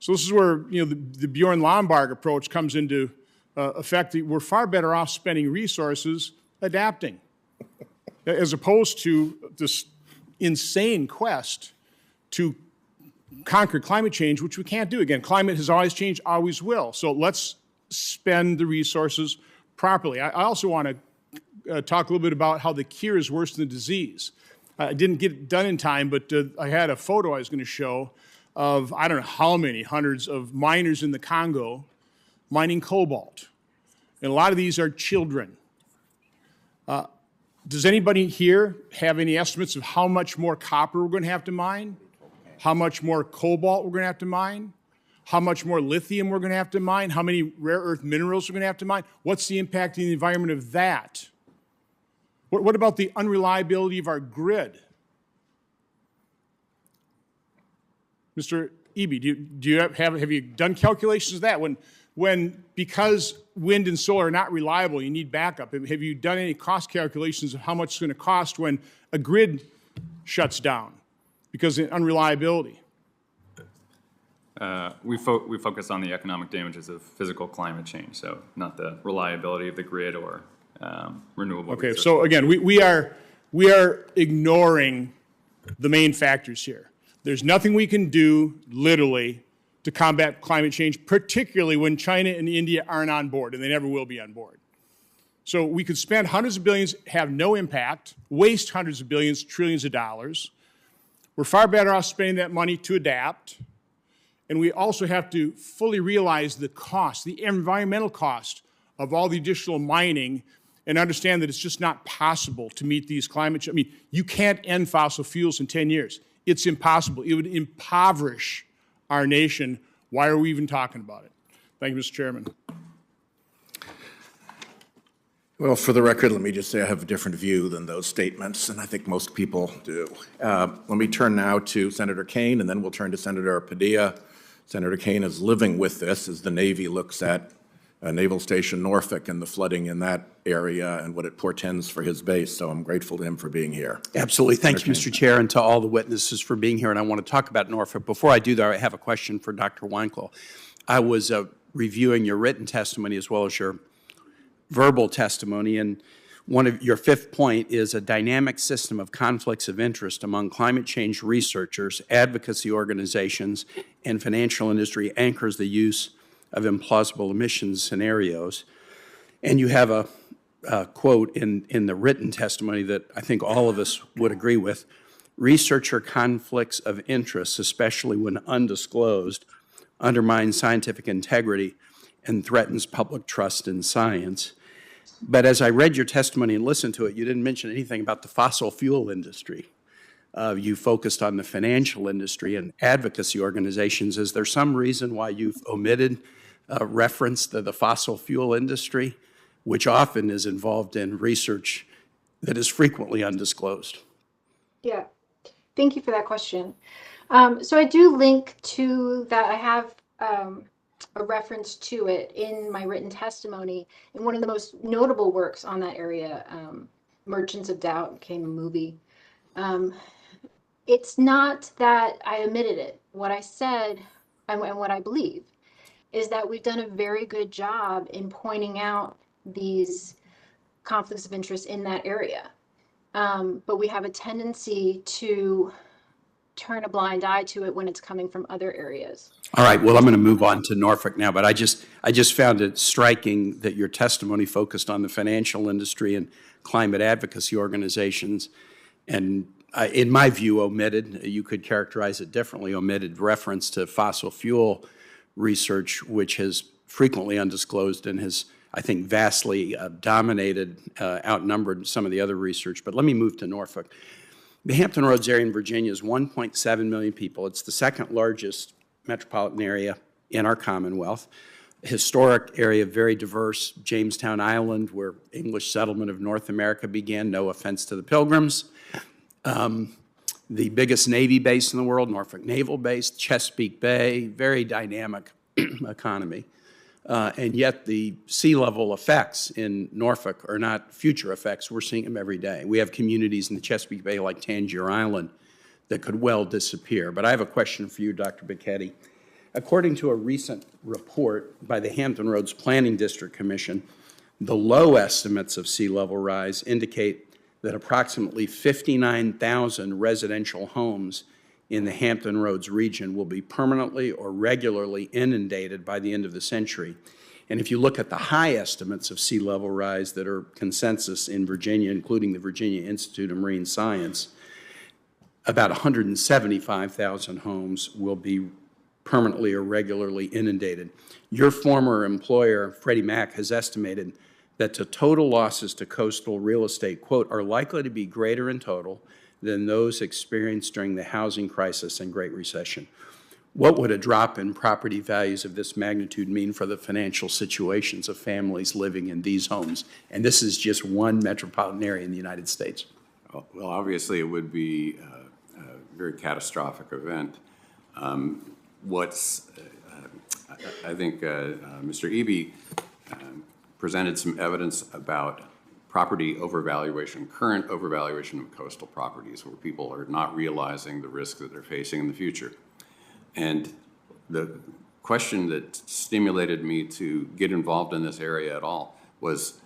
So this is where the Bjorn Lomborg approach comes into effect. We're far better off spending resources adapting, as opposed to this insane quest to conquer climate change, which we can't do. Again, climate has always changed, always will. So let's spend the resources properly. I also want to talk a little bit about how the cure is worse than the disease. I didn't get it done in time, but I had a photo I was going to show of I don't know how many hundreds of miners in the Congo mining cobalt. And a lot of these are children. Does anybody here have any estimates of how much more copper we're going to have to mine? How much more cobalt we're going to have to mine? How much more lithium we're going to have to mine? How many rare earth minerals we're going to have to mine? What's the impact on the environment of that? What about the unreliability of our grid? Mr. Eby, do you have you done calculations of that? When because wind and solar are not reliable, you need backup. Have you done any cost calculations of how much it's going to cost when a grid shuts down because of unreliability? We focus on the economic damages of physical climate change, so not the reliability of the grid or renewable resources. So again, we are ignoring the main factors here. There's nothing we can do, literally, to combat climate change, particularly when China and India aren't on board, and they never will be on board. So we could spend hundreds of billions, have no impact, waste hundreds of billions, trillions of dollars. We're far better off spending that money to adapt. And we also have to fully realize the cost, the environmental cost of all the additional mining, and understand that it's just not possible to meet these climate change. I mean, you can't end fossil fuels in 10 years. It's impossible. It would impoverish our nation. Why are we even talking about it? Thank you, Mr. Chairman. Well, for the record, let me just say I have a different view than those statements, and I think most people do. Let me turn now to Senator Kaine, and then we'll turn to Senator Padilla. Senator Kaine is living with this as the Navy looks at Naval Station Norfolk and the flooding in that area and what it portends for his base. So I'm grateful to him for being here. Absolutely. Thank you, Mr. Chair, and to all the witnesses for being here. And I want to talk about Norfolk. Before I do that, I have a question for Dr. Weinkel. I was reviewing your written testimony as well as your verbal testimony, and one of your fifth point is a dynamic system of conflicts of interest among climate change researchers, advocacy organizations, and financial industry anchors the use of implausible emissions scenarios. And you have a quote in the written testimony that I think all of us would agree with. Researcher conflicts of interest, especially when undisclosed, undermines scientific integrity and threatens public trust in science. But as I read your testimony and listened to it, you didn't mention anything about the fossil fuel industry. You focused on the financial industry and advocacy organizations. Is there some reason why you've omitted reference to the fossil fuel industry, which often is involved in research that is frequently undisclosed? Yeah, thank you for that question. So I do link to that. I have a reference to it in my written testimony. And one of the most notable works on that area, Merchants of Doubt, became a movie. It's not that I omitted it. What I said and what I believe is that we've done a very good job in pointing out these conflicts of interest in that area. But we have a tendency to turn a blind eye to it when it's coming from other areas. All right, well, I'm going to move on to Norfolk now, but I just found it striking that your testimony focused on the financial industry and climate advocacy organizations, and in my view, omitted, you could characterize it differently, omitted reference to fossil fuel research, which has frequently undisclosed and has, I think, vastly dominated, outnumbered some of the other research. But let me move to Norfolk. The Hampton Roads area in Virginia is 1.7 million people. It's the second largest metropolitan area in our Commonwealth. Historic area, very diverse. Jamestown Island, where English settlement of North America began, no offense to the Pilgrims. The biggest Navy base in the world, Norfolk Naval Base, Chesapeake Bay, very dynamic economy. And yet the sea level effects in Norfolk are not future effects. We're seeing them every day. We have communities in the Chesapeake Bay like Tangier Island that could well disappear. But I have a question for you, Dr. Becchetti. According to a recent report by the Hampton Roads Planning District Commission, the low estimates of sea level rise indicate that approximately 59,000 residential homes in the Hampton Roads region will be permanently or regularly inundated by the end of the century. And if you look at the high estimates of sea level rise that are consensus in Virginia, including the Virginia Institute of Marine Science, about 175,000 homes will be permanently or regularly inundated. Your former employer, Freddie Mac, has estimated that the total losses to coastal real estate, quote, are likely to be greater in total than those experienced during the housing crisis and Great Recession. What would a drop in property values of this magnitude mean for the financial situations of families living in these homes? And this is just one metropolitan area in the United States. Well, obviously, it would be a very catastrophic event. I think Mr. Eby presented some evidence about property overvaluation, current overvaluation of coastal properties, where people are not realizing the risk that they're facing in the future. And the question that stimulated me to get involved in this area at all was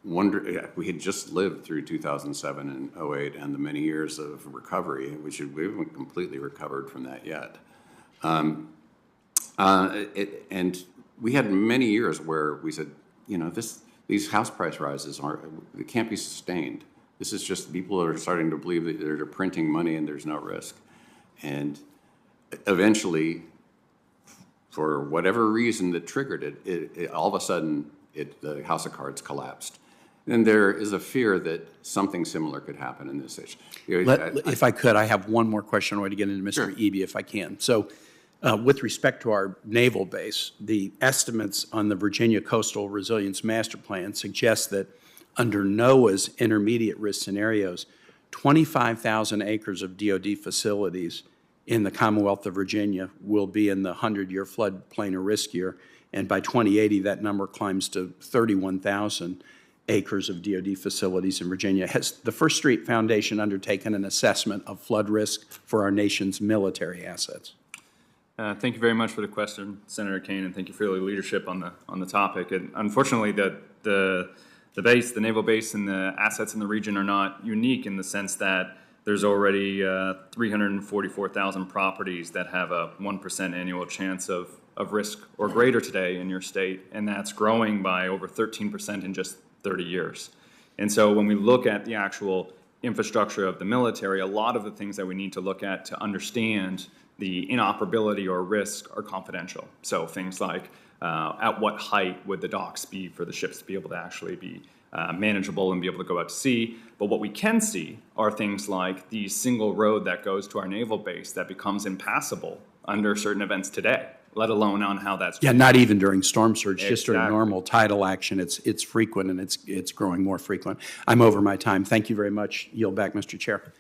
we had just lived through 2007 and 08 and the many years of recovery, which we haven't completely recovered from that yet. And we had many years where we said, you know, these house price rises they can't be sustained. This is just people are starting to believe that they're printing money and there's no risk. And eventually, for whatever reason that triggered it, all of a sudden, the house of cards collapsed. And there is a fear that something similar could happen in this issue. If I could, I have one more question I want to get into Mr. Sure. Eby, if I can. So with respect to our naval base, the estimates on the Virginia Coastal Resilience Master Plan suggest that under NOAA's intermediate risk scenarios, 25,000 acres of DoD facilities in the Commonwealth of Virginia will be in the 100-year floodplain or riskier, and by 2080, that number climbs to 31,000 acres of DoD facilities in Virginia. Has the First Street Foundation undertaken an assessment of flood risk for our nation's military assets? Thank you very much for the question, Senator Kane, and thank you for your leadership on the topic. And unfortunately, the naval base, and the assets in the region are not unique in the sense that there's already 344,000 properties that have a 1% annual chance of risk or greater today in your state, and that's growing by over 13% in just 30 years. And so when we look at the actual infrastructure of the military, a lot of the things that we need to look at to understand the inoperability or risk are confidential. So things like at what height would the docks be for the ships to be able to actually be manageable and be able to go out to sea. But what we can see are things like the single road that goes to our naval base that becomes impassable under certain events today, let alone on how that's. Yeah, not even during storm surge, just during Exactly. normal tidal action. It's frequent, and it's growing more frequent. I'm over my time. Thank you very much. Yield back, Mr. Chair.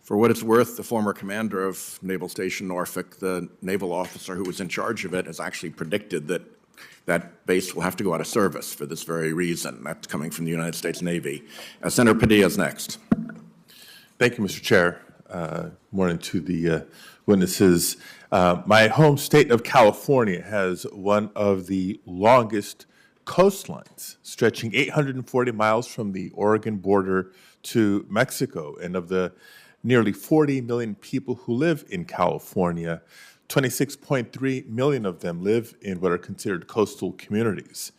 For what it's worth, the former commander of Naval Station Norfolk, the naval officer who was in charge of it, has actually predicted that that base will have to go out of service for this very reason. That's coming from the United States Navy. Senator Padilla is next. Thank you, Mr. Chair. Morning to the witnesses. My home state of California has one of the longest coastlines, stretching 840 miles from the Oregon border to Mexico. And of the nearly 40 million people who live in California, 26.3 million of them live in what are considered coastal communities.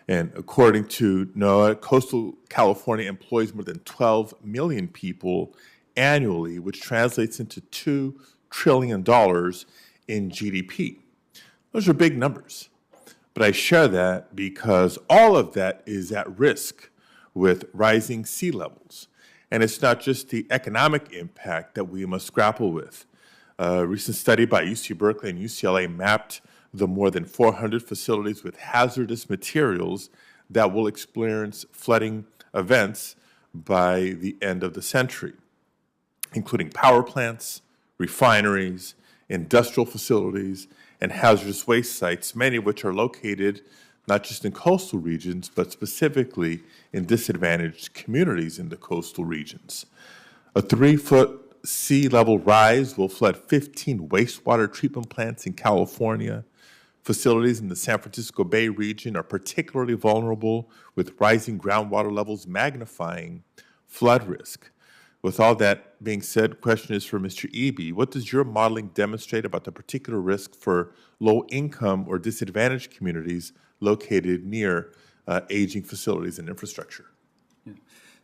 And according to NOAA, coastal California employs more than 12 million people annually, which translates into $2 trillion in GDP. Those are big numbers. But I share that because all of that is at risk with rising sea levels. And it's not just the economic impact that we must grapple with. A recent study by UC Berkeley and UCLA mapped the more than 400 facilities with hazardous materials that will experience flooding events by the end of the century, including power plants, refineries, industrial facilities, and hazardous waste sites, many of which are located not just in coastal regions, but specifically in disadvantaged communities in the coastal regions. A 3-foot sea level rise will flood 15 wastewater treatment plants in California. Facilities in the San Francisco Bay region are particularly vulnerable, with rising groundwater levels magnifying flood risk. With all that being said, question is for Mr. Eby. What does your modeling demonstrate about the particular risk for low-income or disadvantaged communities located near aging facilities and infrastructure?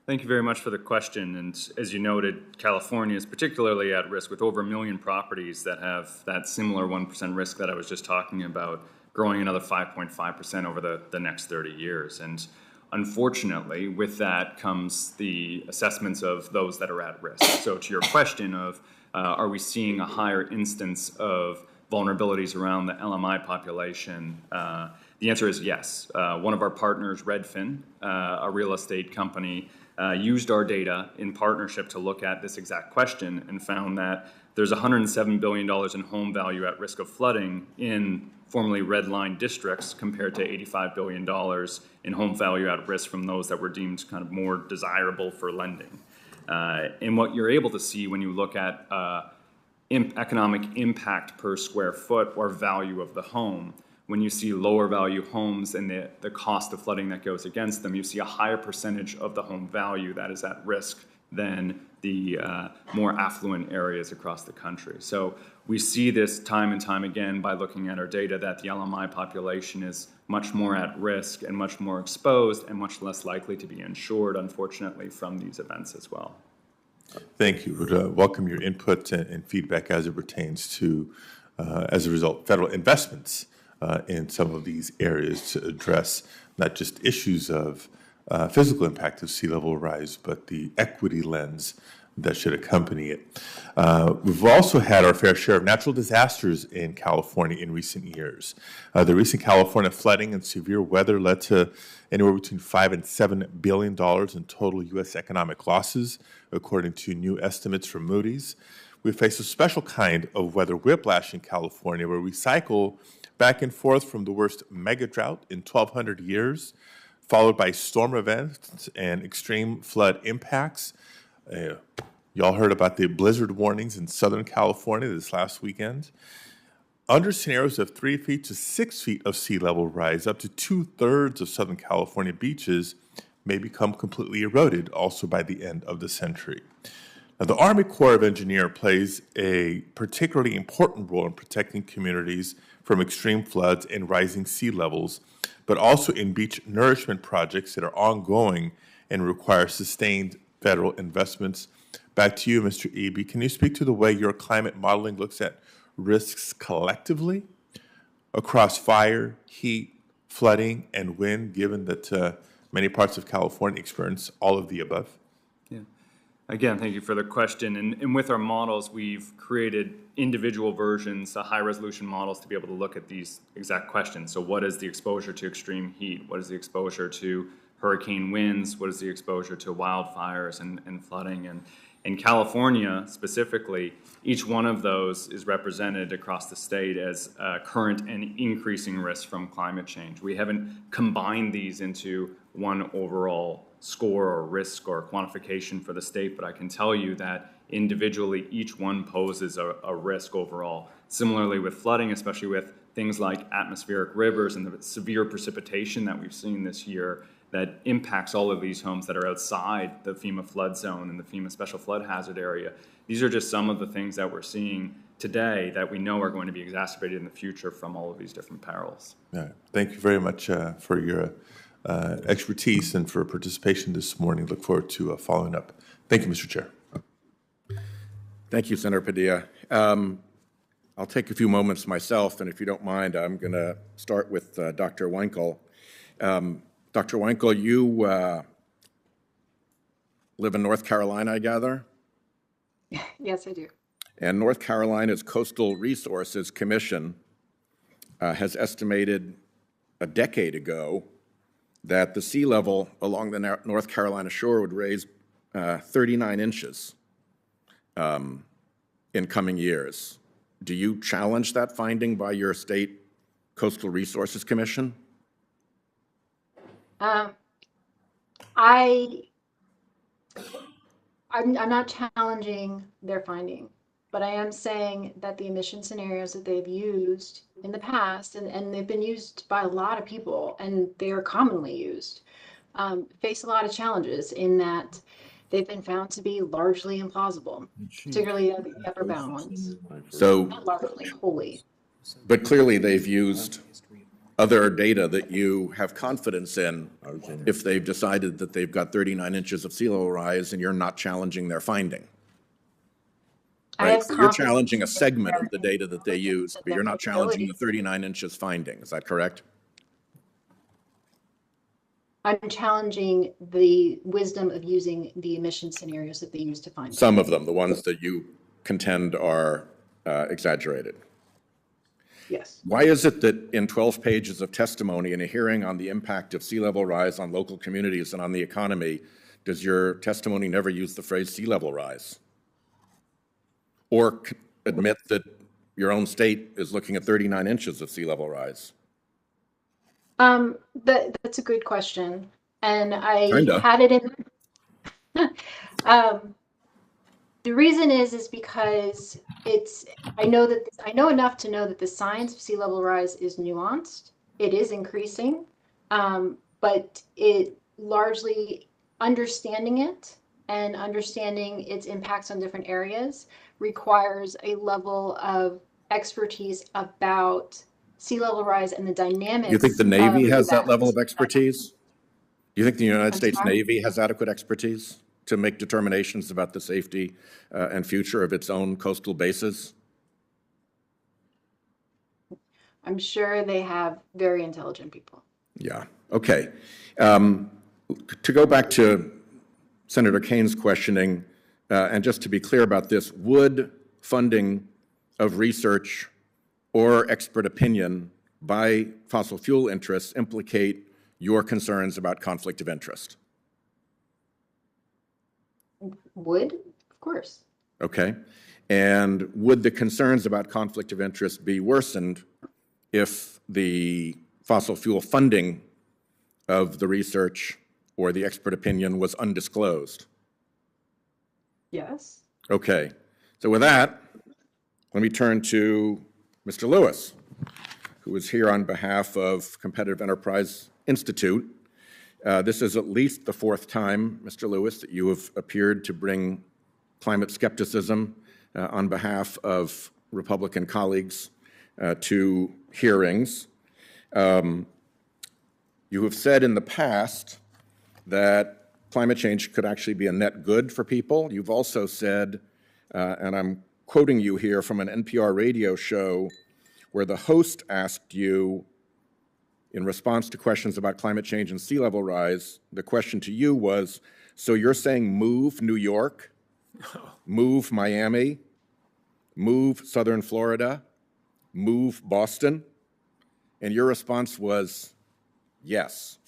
Thank you very much for the question. And as you noted, California is particularly at risk with over 1 million properties that have that similar 1% risk that I was just talking about, growing another 5.5% over the next 30 years. And unfortunately, with that comes the assessments of those that are at risk. So to your question of, are we seeing a higher instance of vulnerabilities around the LMI population? The answer is yes. One of our partners, Redfin, a real estate company, used our data in partnership to look at this exact question and found that there's $107 billion in home value at risk of flooding in formerly red-line districts compared to $85 billion in home value at risk from those that were deemed kind of more desirable for lending. And what you're able to see when you look at economic impact per square foot or value of the home, when you see lower value homes and the cost of flooding that goes against them, you see a higher percentage of the home value that is at risk than the more affluent areas across the country. So we see this time and time again by looking at our data that the LMI population is much more at risk and much more exposed and much less likely to be insured, unfortunately, from these events as well. Thank you. Would welcome your input and feedback as it pertains to, as a result, federal investments in some of these areas to address not just issues of physical impact of sea level rise, but the equity lens that should accompany it. We've also had our fair share of natural disasters in California in recent years. The recent California flooding and severe weather led to anywhere between $5 and $7 billion in total U.S. economic losses, according to new estimates from Moody's. We face a special kind of weather whiplash in California, where we cycle back and forth from the worst mega drought in 1,200 years, followed by storm events and extreme flood impacts. Y'all heard about the blizzard warnings in Southern California this last weekend. Under scenarios of 3 feet to 6 feet of sea level rise, up to 2/3 of Southern California beaches may become completely eroded also by the end of the century. Now, the Army Corps of Engineers plays a particularly important role in protecting communities from extreme floods and rising sea levels, but also in beach nourishment projects that are ongoing and require sustained federal investments. Back to you, Mr. Eby. Can you speak to the way your climate modeling looks at risks collectively across fire, heat, flooding, and wind, given that many parts of California experience all of the above? Yeah. Again, thank you for the question. And with our models, we've created individual versions, high-resolution models, to be able to look at these exact questions. So what is the exposure to extreme heat? What is the exposure to hurricane winds? What is the exposure to wildfires and flooding? And in California, specifically, each one of those is represented across the state as current and increasing risk from climate change. We haven't combined these into one overall score or risk or quantification for the state, but I can tell you that individually, each one poses a risk overall. Similarly with flooding, especially with things like atmospheric rivers and the severe precipitation that we've seen this year that impacts all of these homes that are outside the FEMA flood zone and the FEMA special flood hazard area. These are just some of the things that we're seeing today that we know are going to be exacerbated in the future from all of these different perils. Yeah. Thank you very much for your expertise and for participation this morning. Look forward to following up. Thank you, Mr. Chair. Thank you, Senator Padilla. I'll take a few moments myself, and if you don't mind, I'm going to start with Dr. Weinkel. Dr. Weinkel, you live in North Carolina, I gather? Yes, I do. And North Carolina's Coastal Resources Commission has estimated a decade ago that the sea level along the North Carolina shore would raise 39 inches in coming years. Do you challenge that finding by your state Coastal Resources Commission? I'm not challenging their finding, but I am saying that the emission scenarios that they've used in the past, and they've been used by a lot of people, and they are commonly used, face a lot of challenges in that they've been found to be largely implausible, particularly the upper bound ones. So, Not largely, wholly. but clearly they've used other data that you have confidence in if they've decided that they've got 39 inches of sea level rise and you're not challenging their finding. I Right? have So you're confidence challenging a in segment of the their- data that they use, but you're not challenging the 39 inches finding. Is that correct? I'm challenging the wisdom of using the emission scenarios that they use to find. Some of them, the ones that you contend are exaggerated. Yes. Why is it that in 12 pages of testimony in a hearing on the impact of sea level rise on local communities and on the economy, does your testimony never use the phrase sea level rise? Or admit that your own state is looking at 39 inches of sea level rise? That's a good question. And I Kinda. had it in. The reason is because I know enough to know that the science of sea level rise is nuanced. It is increasing, but it largely understanding it and understanding its impacts on different areas requires a level of expertise about sea level rise and the dynamics. You think the Navy of has that events. level of expertise? Do you think the United States sorry? Navy has adequate expertise to make determinations about the safety and future of its own coastal bases? I'm sure they have very intelligent people. Yeah, okay. To go back to Senator Kane's questioning, and just to be clear about this, would funding of research or expert opinion by fossil fuel interests implicate your concerns about conflict of interest? Would, of course. Okay. And would the concerns about conflict of interest be worsened if the fossil fuel funding of the research or the expert opinion was undisclosed? Yes. Okay. So with that, let me turn to Mr. Lewis, who is here on behalf of Competitive Enterprise Institute. This is at least the fourth time, Mr. Lewis, that you have appeared to bring climate skepticism on behalf of Republican colleagues to hearings. You have said in the past that climate change could actually be a net good for people. You've also said, and I'm quoting you here from an NPR radio show where the host asked you, in response to questions about climate change and sea level rise, the question to you was, so you're saying move New York, move Miami, move Southern Florida, move Boston? And your response was yes.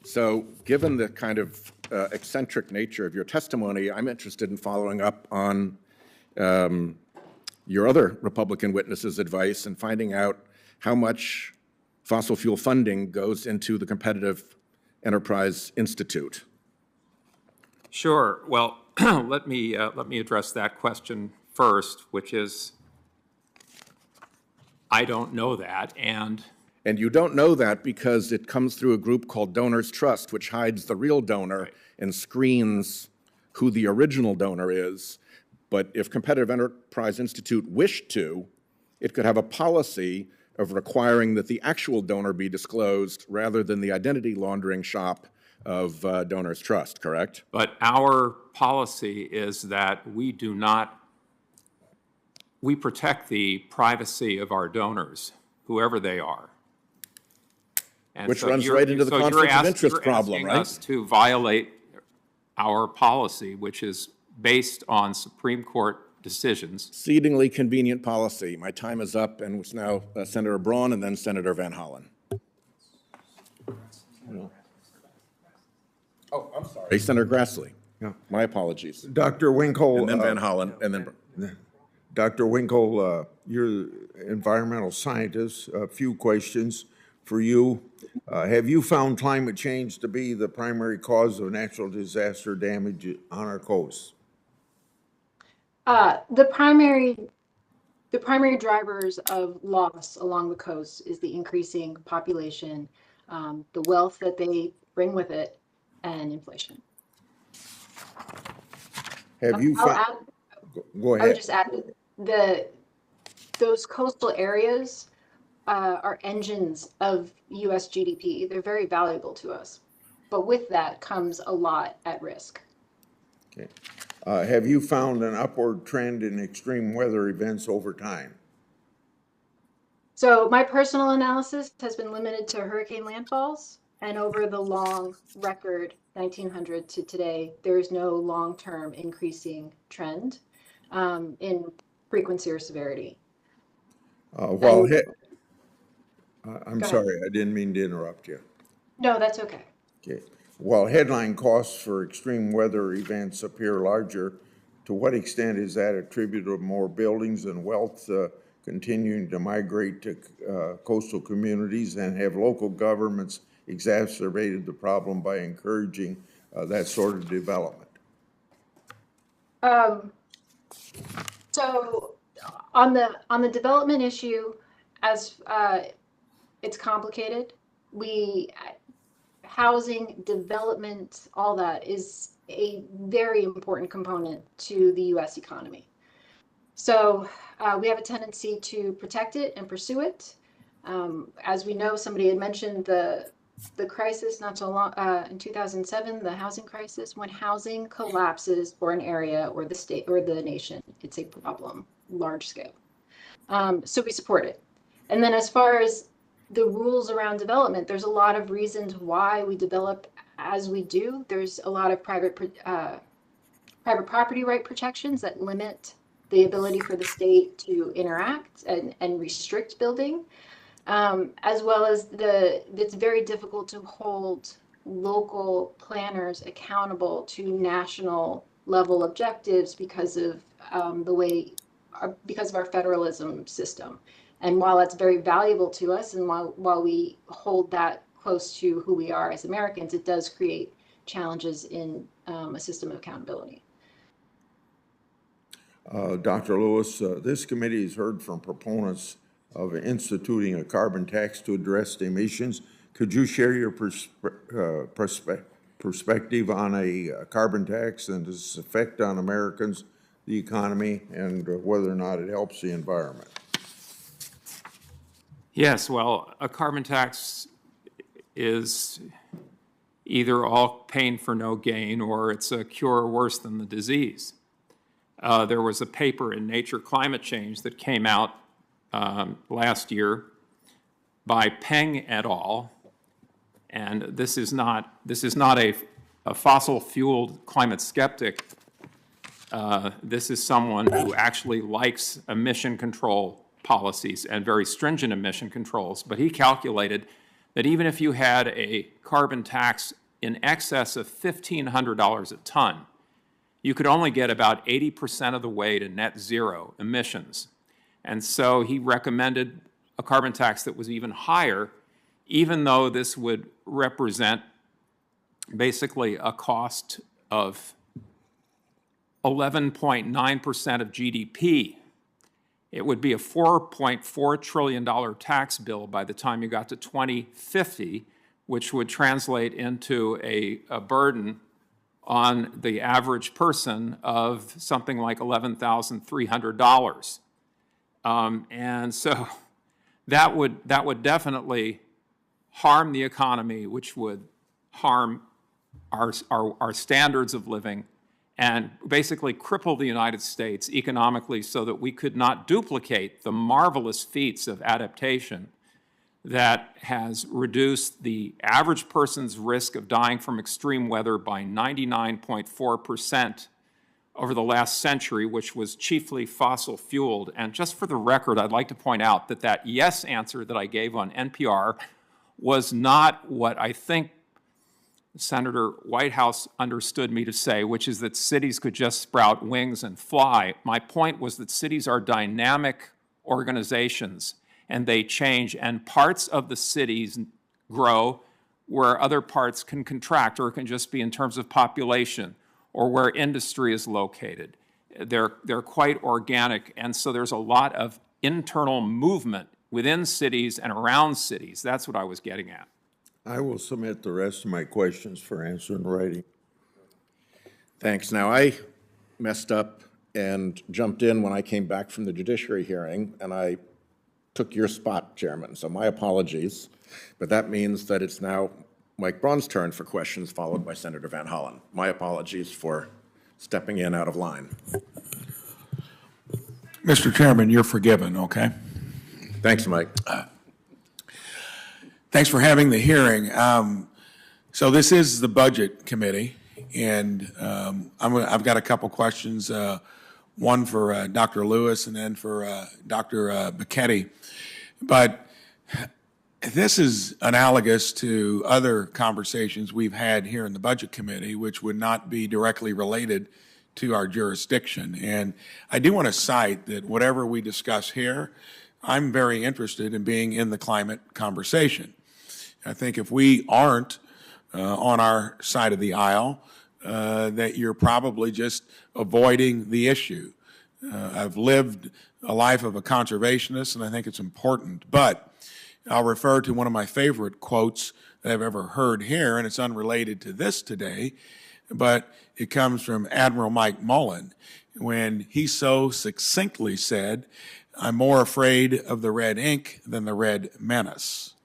So given the kind of eccentric nature of your testimony, I'm interested in following up on your other Republican witnesses' advice and finding out how much fossil fuel funding goes into the Competitive Enterprise Institute. Sure. Well, let me address that question first, which is, I don't know that, and you don't know that because it comes through a group called Donors Trust, which hides the real donor Right. and screens who the original donor is. But if Competitive Enterprise Institute wished to, it could have a policy of requiring that the actual donor be disclosed rather than the identity laundering shop of Donors Trust, correct? But our policy is that we protect the privacy of our donors, whoever they are. And Which so runs you're- right into the so you're conflict of ask- interest you're problem, asking right? us to violate our policy, which is based on Supreme Court decisions. Exceedingly convenient policy. My time is up, and it's now Senator Braun and then Senator Van Hollen. Oh, I'm sorry. Senator Grassley. Yeah. My apologies. Dr. Winkle. And then Van Hollen, and then. Dr. Winkle, you're an environmental scientist. A few questions for you. Have you found climate change to be the primary cause of natural disaster damage on our coast? The primary drivers of loss along the coast is the increasing population, the wealth that they bring with it, and inflation. Have you found? Go I would ahead. just add that those coastal areas are engines of U.S. GDP. They're very valuable to us, but with that comes a lot at risk. Okay. Have you found an upward trend in extreme weather events over time? So my personal analysis has been limited to hurricane landfalls, and over the long record, 1900 to today, there is no long-term increasing trend in frequency or severity. I'm Go sorry, I didn't mean to interrupt you. No, that's okay. Okay. While headline costs for extreme weather events appear larger, to what extent is that attributable to more buildings and wealth continuing to migrate to coastal communities, and have local governments exacerbated the problem by encouraging that sort of development? So on the development issue, as it's complicated, housing, development, all that is a very important component to the U.S. economy. So we have a tendency to protect it and pursue it. As we know, somebody had mentioned the crisis not so long in 2007, the housing crisis. When housing collapses for an area or the state or the nation, it's a problem, large scale. So we support it. And then as far as the rules around development, there's a lot of reasons why we develop as we do. There's a lot of private property right protections that limit the ability for the state to interact and restrict building, as well as it's very difficult to hold local planners accountable to national level objectives because of because of our federalism system. And while that's very valuable to us, and while we hold that close to who we are as Americans, it does create challenges in a system of accountability. Dr. Lewis, this committee has heard from proponents of instituting a carbon tax to address emissions. Could you share your perspective on a carbon tax and its effect on Americans, the economy, and whether or not it helps the environment? Yes, well, a carbon tax is either all pain for no gain or it's a cure worse than the disease. There was a paper in Nature Climate Change that came out last year by Peng et al. And this is not a fossil-fueled climate skeptic. This is someone who actually likes emission control policies and very stringent emission controls. But he calculated that even if you had a carbon tax in excess of $1,500 a ton, you could only get about 80% of the way to net zero emissions. And so he recommended a carbon tax that was even higher, even though this would represent basically a cost of 11.9% of GDP. It would be a $4.4 trillion tax bill by the time you got to 2050, which would translate into a burden on the average person of something like $11,300. And so that would definitely harm the economy, which would harm our standards of living and basically cripple the United States economically so that we could not duplicate the marvelous feats of adaptation that has reduced the average person's risk of dying from extreme weather by 99.4% over the last century, which was chiefly fossil fueled. And just for the record, I'd like to point out that that yes answer that I gave on NPR was not what I think Senator Whitehouse understood me to say, which is that cities could just sprout wings and fly. My point was that cities are dynamic organizations and they change, and parts of the cities grow where other parts can contract, or it can just be in terms of population or where industry is located. They're quite organic, and so there's a lot of internal movement within cities and around cities. That's what I was getting at. I will submit the rest of my questions for answer in writing. Thanks. Now, I messed up and jumped in when I came back from the judiciary hearing, and I took your spot, Chairman, so my apologies. But that means that it's now Mike Braun's turn for questions, followed by Senator Van Hollen. My apologies for stepping in out of line. Mr. Chairman, you're forgiven, okay? Thanks, Mike. Thanks for having the hearing. So this is the Budget Committee, and I've got a couple questions, one for Dr. Lewis and then for Dr. Becchetti. But this is analogous to other conversations we've had here in the Budget Committee, which would not be directly related to our jurisdiction. And I do want to cite that whatever we discuss here, I'm very interested in being in the climate conversation. I think if we aren't on our side of the aisle, that you're probably just avoiding the issue. I've lived a life of a conservationist, and I think it's important. But I'll refer to one of my favorite quotes that I've ever heard here, and it's unrelated to this today, but it comes from Admiral Mike Mullen when he so succinctly said, "I'm more afraid of the red ink than the red menace."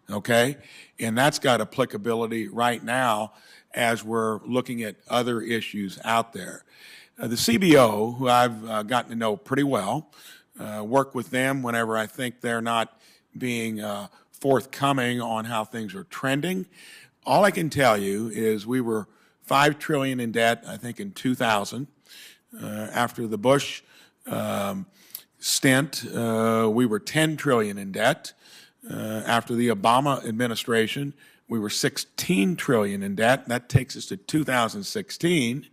Okay? And that's got applicability right now as we're looking at other issues out there. The CBO, who I've gotten to know pretty well, work with them whenever I think they're not being forthcoming on how things are trending. All I can tell you is we were $5 trillion in debt, I think, in 2000. After the Bush stint, we were $10 trillion in debt. After the Obama administration, we were $16 trillion in debt. That takes us to 2016.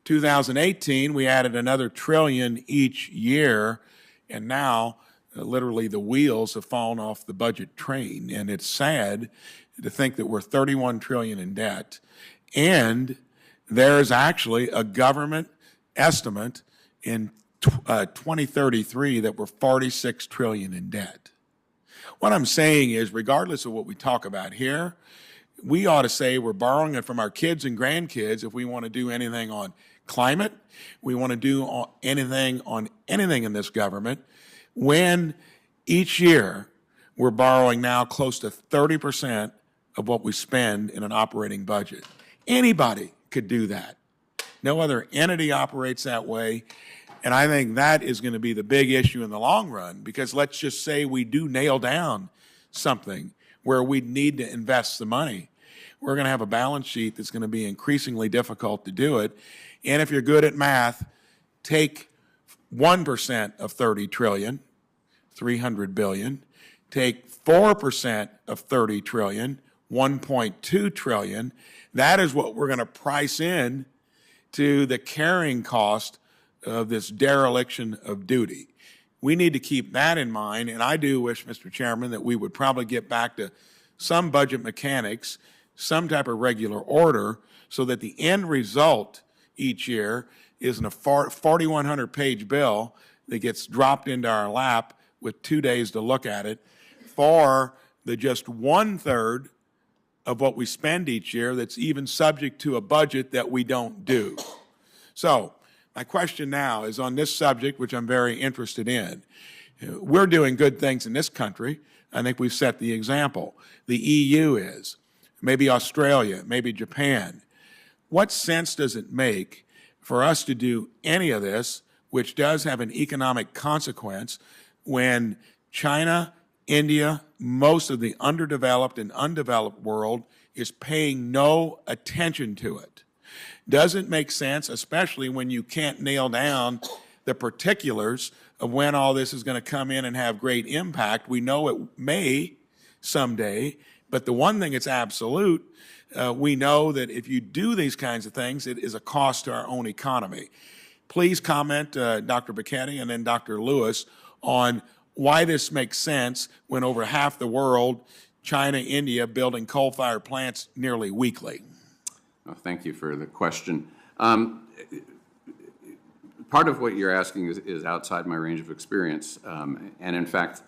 2018, we added another trillion each year, and now literally the wheels have fallen off the budget train. And it's sad to think that we're 31 trillion in debt, and there's actually a government estimate in 2033 that we're 46 trillion in debt. What I'm saying is, regardless of what we talk about here, we ought to say we're borrowing it from our kids and grandkids if we want to do anything on climate, we want to do anything on anything in this government, when each year we're borrowing now close to 30% of what we spend in an operating budget. Anybody could do that. No other entity operates that way. And I think that is going to be the big issue in the long run, because let's just say we do nail down something where we need to invest the money. We're going to have a balance sheet that's going to be increasingly difficult to do it. And if you're good at math, take 1% of 30 trillion, 300 billion, take 4% of 30 trillion, 1.2 trillion. That is what we're going to price in to the carrying cost of this dereliction of duty. We need to keep that in mind, and I do wish, Mr. Chairman, that we would probably get back to some budget mechanics, some type of regular order, so that the end result each year isn't a 4,100-page bill that gets dropped into our lap with 2 days to look at it, for the just 1/3 of what we spend each year that's even subject to a budget that we don't do. So my question now is on this subject, which I'm very interested in. We're doing good things in this country. I think we've set the example. The EU is, maybe Australia, maybe Japan. What sense does it make for us to do any of this, which does have an economic consequence, when China, India, most of the underdeveloped and undeveloped world is paying no attention to it? Doesn't make sense, especially when you can't nail down the particulars of when all this is going to come in and have great impact. We know it may someday, but the one thing that's absolute, we know that if you do these kinds of things, it is a cost to our own economy. Please comment, Dr. Becchetti and then Dr. Lewis, on why this makes sense when over half the world, China, India, building coal-fired plants nearly weekly. Oh, thank you for the question. Part of what you're asking is outside my range of experience. And in fact,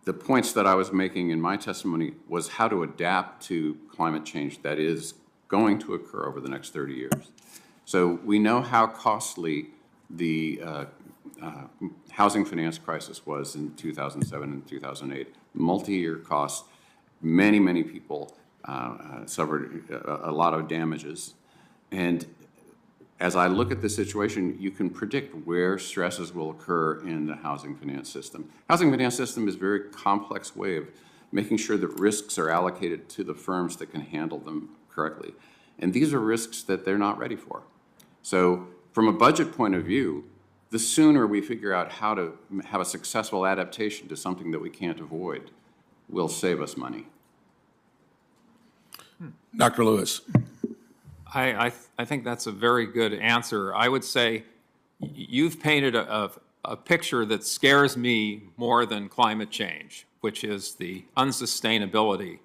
the points that I was making in my testimony was how to adapt to climate change that is going to occur over the next 30 years. So we know how costly the housing finance crisis was in 2007 and 2008. Multi-year costs, many people suffered a lot of damages. And as I look at the situation, you can predict where stresses will occur in the housing finance system. Housing finance system is a very complex way of making sure that risks are allocated to the firms that can handle them correctly. And these are risks that they're not ready for. So from a budget point of view, the sooner we figure out how to have a successful adaptation to something that we can't avoid will save us money. Dr. Lewis. I think that's a very good answer. I would say you've painted a picture that scares me more than climate change, which is the unsustainability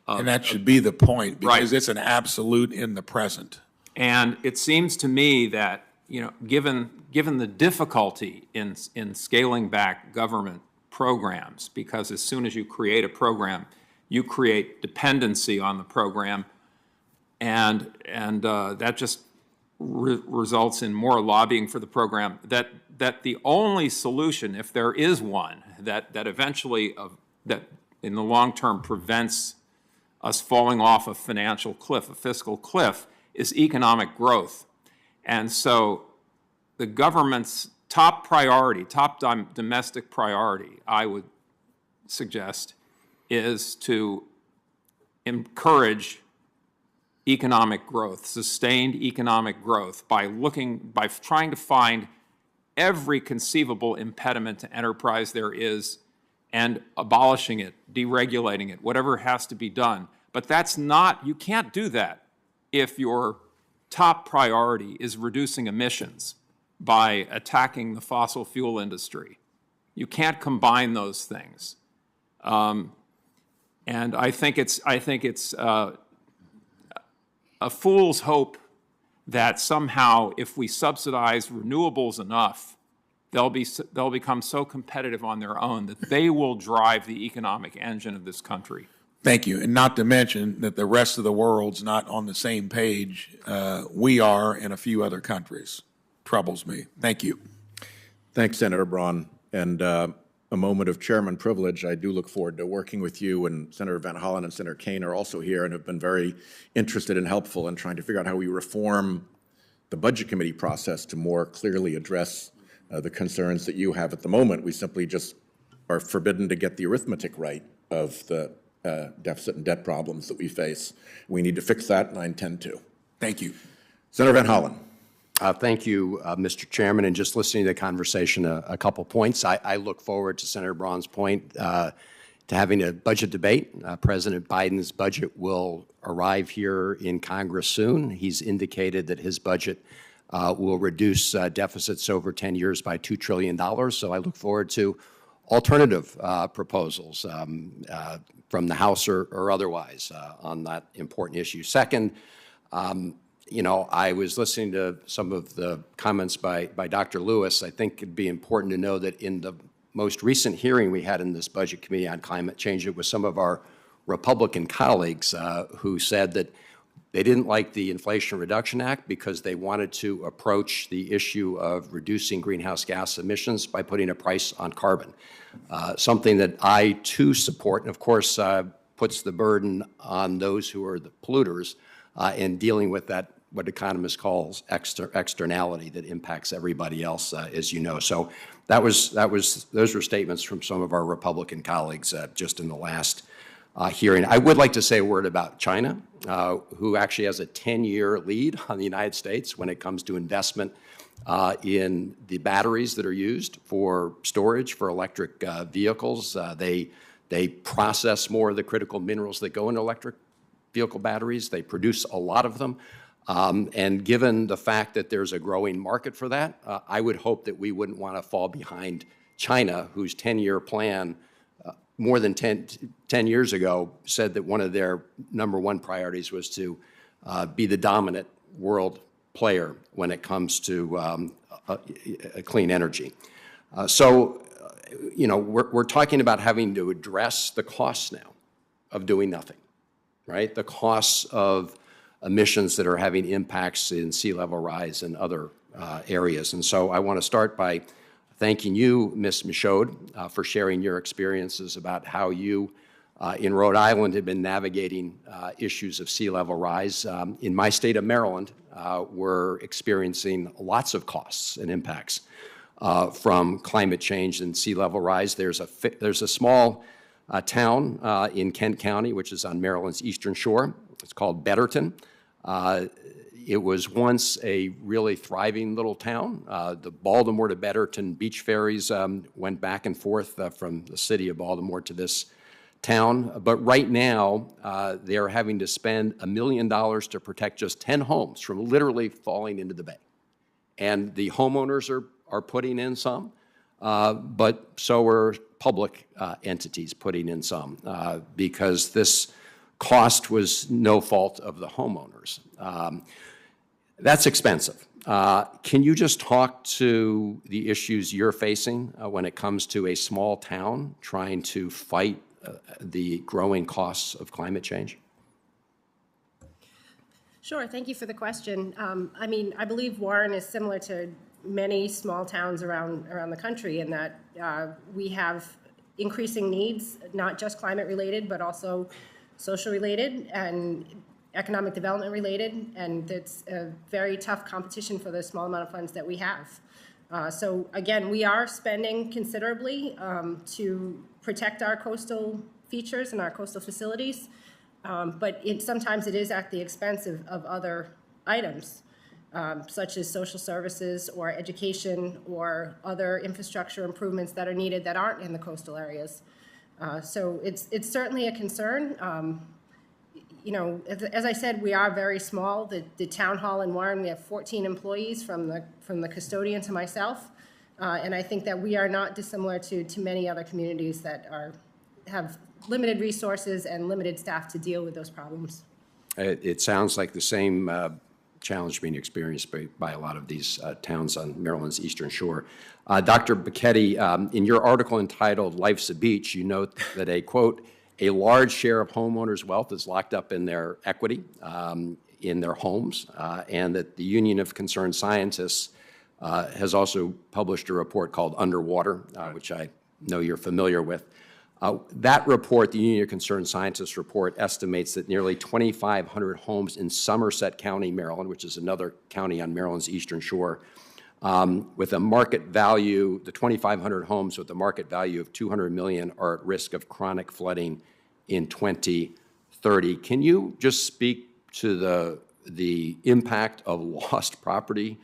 of, and that should be the point, because right. It's an absolute in the present. And it seems to me that, you know, given the difficulty in scaling back government programs, because as soon as you create a program, you create dependency on the program, and that just results in more lobbying for the program. That the only solution, if there is one, that eventually that in the long term prevents us falling off a financial cliff, a fiscal cliff, is economic growth. And so the government's top priority, domestic priority, I would suggest, is to encourage economic growth, sustained economic growth, by trying to find every conceivable impediment to enterprise there is and abolishing it, deregulating it, whatever has to be done. But that's not, you can't do that if your top priority is reducing emissions by attacking the fossil fuel industry. You can't combine those things. And I think it's a fool's hope that somehow if we subsidize renewables enough, they'll become so competitive on their own that they will drive the economic engine of this country. Thank you. And not to mention that the rest of the world's not on the same page we are in a few other countries. Troubles me. Thank you. Thanks, Senator Braun. And a moment of chairman privilege, I do look forward to working with you, and Senator Van Hollen and Senator Kane are also here and have been very interested and helpful in trying to figure out how we reform the Budget Committee process to more clearly address the concerns that you have at the moment. We simply just are forbidden to get the arithmetic right of the deficit and debt problems that we face. We need to fix that, and I intend to. Thank you. Senator Van Hollen. Thank you, Mr. Chairman. And just listening to the conversation, a couple points. I look forward to Senator Braun's point to having a budget debate. President Biden's budget will arrive here in Congress soon. He's indicated that his budget will reduce deficits over 10 years by $2 trillion. So I look forward to alternative proposals from the House or otherwise on that important issue. Second, you know, I was listening to some of the comments by Dr. Lewis. I think it'd be important to know that in the most recent hearing we had in this Budget Committee on climate change, it was some of our Republican colleagues who said that they didn't like the Inflation Reduction Act because they wanted to approach the issue of reducing greenhouse gas emissions by putting a price on carbon, something that I, too, support, and of course puts the burden on those who are the polluters in dealing with that, what economists call externality that impacts everybody else, as you know. So those were statements from some of our Republican colleagues just in the last hearing. I would like to say a word about China, who actually has a 10-year lead on the United States when it comes to investment in the batteries that are used for storage for electric vehicles. They process more of the critical minerals that go into electric vehicle batteries. They produce a lot of them. And given the fact that there's a growing market for that, I would hope that we wouldn't want to fall behind China, whose 10-year plan more than 10 years ago said that one of their #1 priorities was to be the dominant world player when it comes to clean energy. You know, we're talking about having to address the costs now of doing nothing, right? The costs of emissions that are having impacts in sea level rise and other areas. And so I want to start by thanking you, Ms. Michaud, for sharing your experiences about how you in Rhode Island have been navigating issues of sea level rise. In my state of Maryland, we're experiencing lots of costs and impacts from climate change and sea level rise. There's a small town in Kent County, which is on Maryland's eastern shore. It's called Betterton. It was once a really thriving little town. The Baltimore to Betterton beach ferries went back and forth from the city of Baltimore to this town. But right now, they're having to spend $1 million to protect just 10 homes from literally falling into the bay. And the homeowners are putting in some, but so are public entities putting in some because this cost was no fault of the homeowners. That's expensive. Can you just talk to the issues you're facing when it comes to a small town trying to fight the growing costs of climate change? Sure, thank you for the question. I mean, I believe Warren is similar to many small towns around the country in that we have increasing needs, not just climate related, but also social related and economic development related, and it's a very tough competition for the small amount of funds that we have. So again, we are spending considerably to protect our coastal features and our coastal facilities, but sometimes it is at the expense of other items, such as social services or education or other infrastructure improvements that are needed that aren't in the coastal areas. So it's certainly a concern. You know, as I said, we are very small. The town hall in Warren, we have 14 employees from the custodian to myself, and I think that we are not dissimilar to many other communities that have limited resources and limited staff to deal with those problems. It sounds like the same challenge being experienced by a lot of these towns on Maryland's eastern shore. Dr. Becchetti, in your article entitled "Life's a Beach," you note that a, quote, "a large share of homeowners' wealth is locked up in their equity in their homes," and that the Union of Concerned Scientists has also published a report called Underwater, which I know you're familiar with. That report, the Union of Concerned Scientists report, estimates that nearly 2,500 homes in Somerset County, Maryland, which is another county on Maryland's eastern shore, with a market value, the 2,500 homes with a market value of $200 million are at risk of chronic flooding in 2030. Can you just speak to the impact of lost property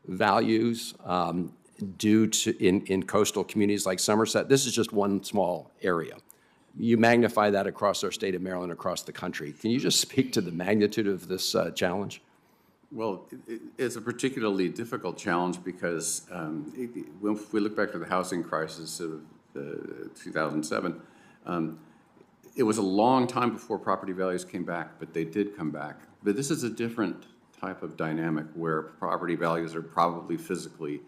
values due to in coastal communities like Somerset? This is just one small area. You magnify that across our state of Maryland, across the country. Can you just speak to the magnitude of this challenge? Well, it's a particularly difficult challenge because if we look back to the housing crisis of 2007, it was a long time before property values came back, but they did come back. But this is a different type of dynamic where property values are probably physically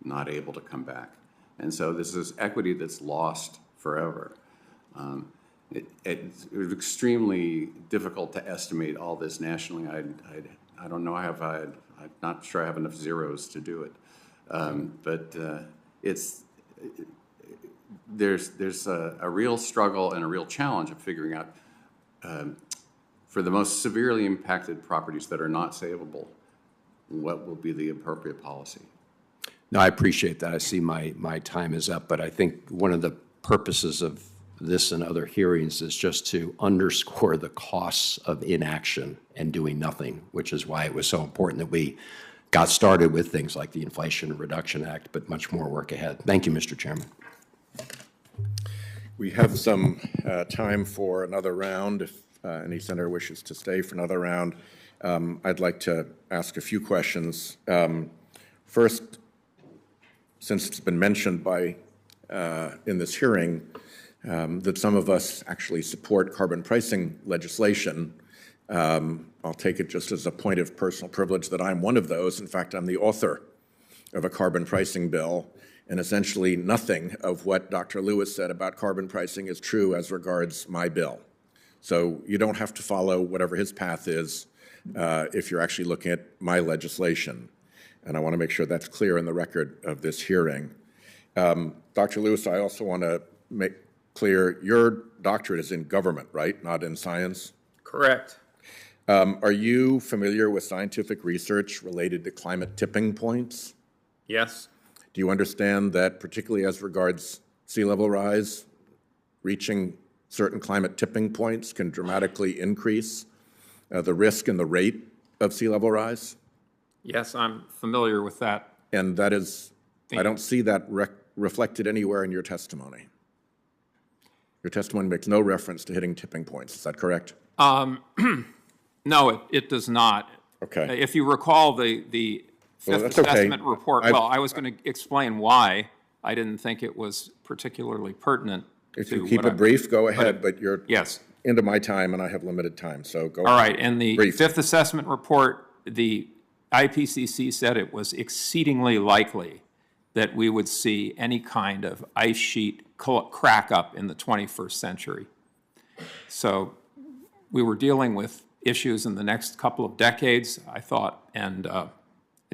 not able to come back. And so this is equity that's lost forever. It was extremely difficult to estimate all this nationally. I don't know, I'm not sure I have enough zeros to do it. But there's a real struggle and a real challenge of figuring out for the most severely impacted properties that are not savable, what will be the appropriate policy. No, I appreciate that. I see my time is up, but I think one of the purposes of this and other hearings is just to underscore the costs of inaction and doing nothing, which is why it was so important that we got started with things like the Inflation Reduction Act, but much more work ahead. Thank you, Mr. Chairman. We have some time for another round. If any senator wishes to stay for another round, I'd like to ask a few questions. First, since it's been mentioned in this hearing that some of us actually support carbon pricing legislation, I'll take it just as a point of personal privilege that I'm one of those. In fact, I'm the author of a carbon pricing bill, and essentially nothing of what Dr. Lewis said about carbon pricing is true as regards my bill. So you don't have to follow whatever his path is if you're actually looking at my legislation. And I want to make sure that's clear in the record of this hearing. Dr. Lewis, I also want to make clear your doctorate is in government, right? Not in science? Correct. Are you familiar with scientific research related to climate tipping points? Yes. Do you understand that, particularly as regards sea level rise, reaching certain climate tipping points can dramatically increase the risk and the rate of sea level rise? Yes, I'm familiar with that. And that is, I don't see that reflected anywhere in your testimony. Your testimony makes no reference to hitting tipping points. Is that correct? No, it does not. Okay. If you recall the fifth assessment report, well, I was going to explain why I didn't think it was particularly pertinent. If you keep it brief, go ahead, but you're into my time and I have limited time, so go ahead. All right, in the fifth assessment report, the IPCC said it was exceedingly likely that we would see any kind of ice sheet crack up in the 21st century. So we were dealing with issues in the next couple of decades, I thought, and I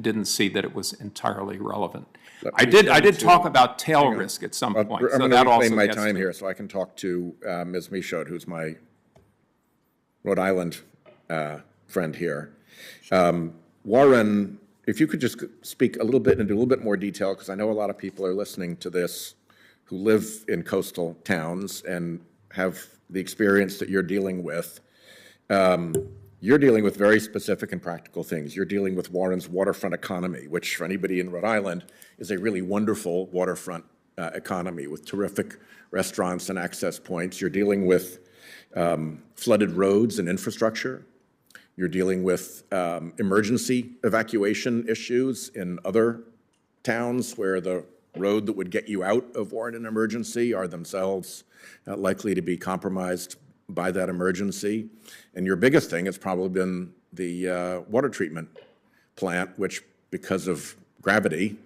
didn't see that it was entirely relevant. I did talk about tail risk at some point. I'm going to reclaim my time here so I can talk to Ms. Michaud, who's my Rhode Island friend here. Warren, if you could just speak a little bit into a little bit more detail, because I know a lot of people are listening to this who live in coastal towns and have the experience that you're dealing with. You're dealing with very specific and practical things. You're dealing with Warren's waterfront economy, which for anybody in Rhode Island is a really wonderful waterfront economy with terrific restaurants and access points. You're dealing with flooded roads and infrastructure. You're dealing with emergency evacuation issues in other towns where the road that would get you out of Warren in emergency are themselves likely to be compromised by that emergency. And your biggest thing has probably been the water treatment plant, which, because of gravity,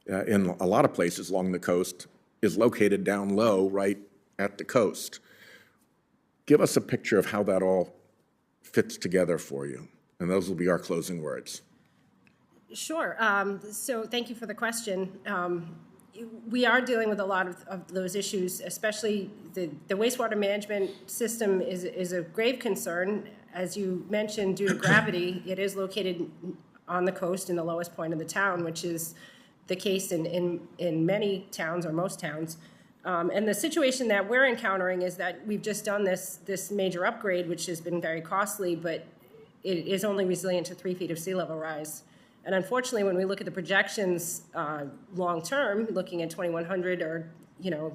in a lot of places along the coast, is located down low right at the coast. Give us a picture of how that all fits together for you, and those will be our closing words. Sure. So thank you for the question. we are dealing with a lot of those issues, especially the wastewater management system is a grave concern. As you mentioned, due to gravity, it is located on the coast in the lowest point of the town, which is the case in many towns or most towns. And the situation that we're encountering is that we've just done this major upgrade, which has been very costly, but it is only resilient to 3 feet of sea level rise. And unfortunately, when we look at the projections long-term, looking at 2100 or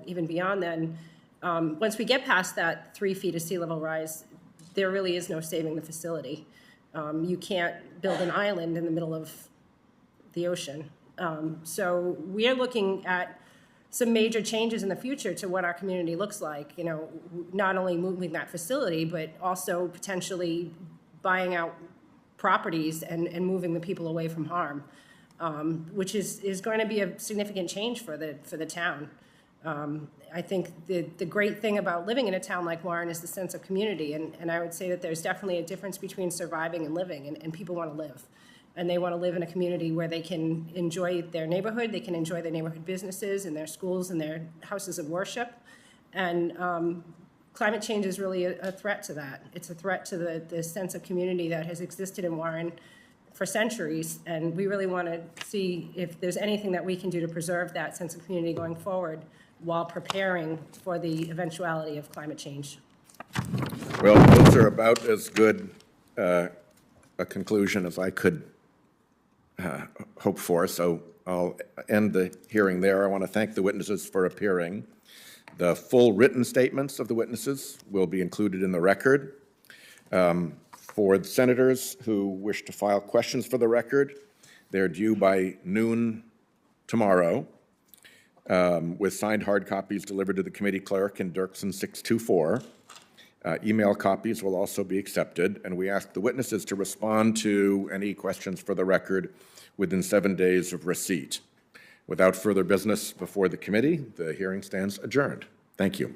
even beyond then, once we get past that 3 feet of sea level rise, there really is no saving the facility. You can't build an island in the middle of the ocean. So we are looking at some major changes in the future to what our community looks like, not only moving that facility, but also potentially buying out properties and moving the people away from harm, which is going to be a significant change for the town. I think the great thing about living in a town like Warren is the sense of community, and I would say that there's definitely a difference between surviving and living, and people want to live. And they want to live in a community where they can enjoy their neighborhood, they can enjoy their neighborhood businesses and their schools and their houses of worship. And climate change is really a threat to that. It's a threat to the sense of community that has existed in Warren for centuries, and we really want to see if there's anything that we can do to preserve that sense of community going forward while preparing for the eventuality of climate change. Well, those are about as good a conclusion as I could hope for, so I'll end the hearing there. I want to thank the witnesses for appearing. The full written statements of the witnesses will be included in the record. For the senators who wish to file questions for the record, they're due by noon tomorrow, with signed hard copies delivered to the committee clerk in Dirksen 624. Email copies will also be accepted, and we ask the witnesses to respond to any questions for the record within 7 days of receipt. Without further business before the committee, the hearing stands adjourned. Thank you.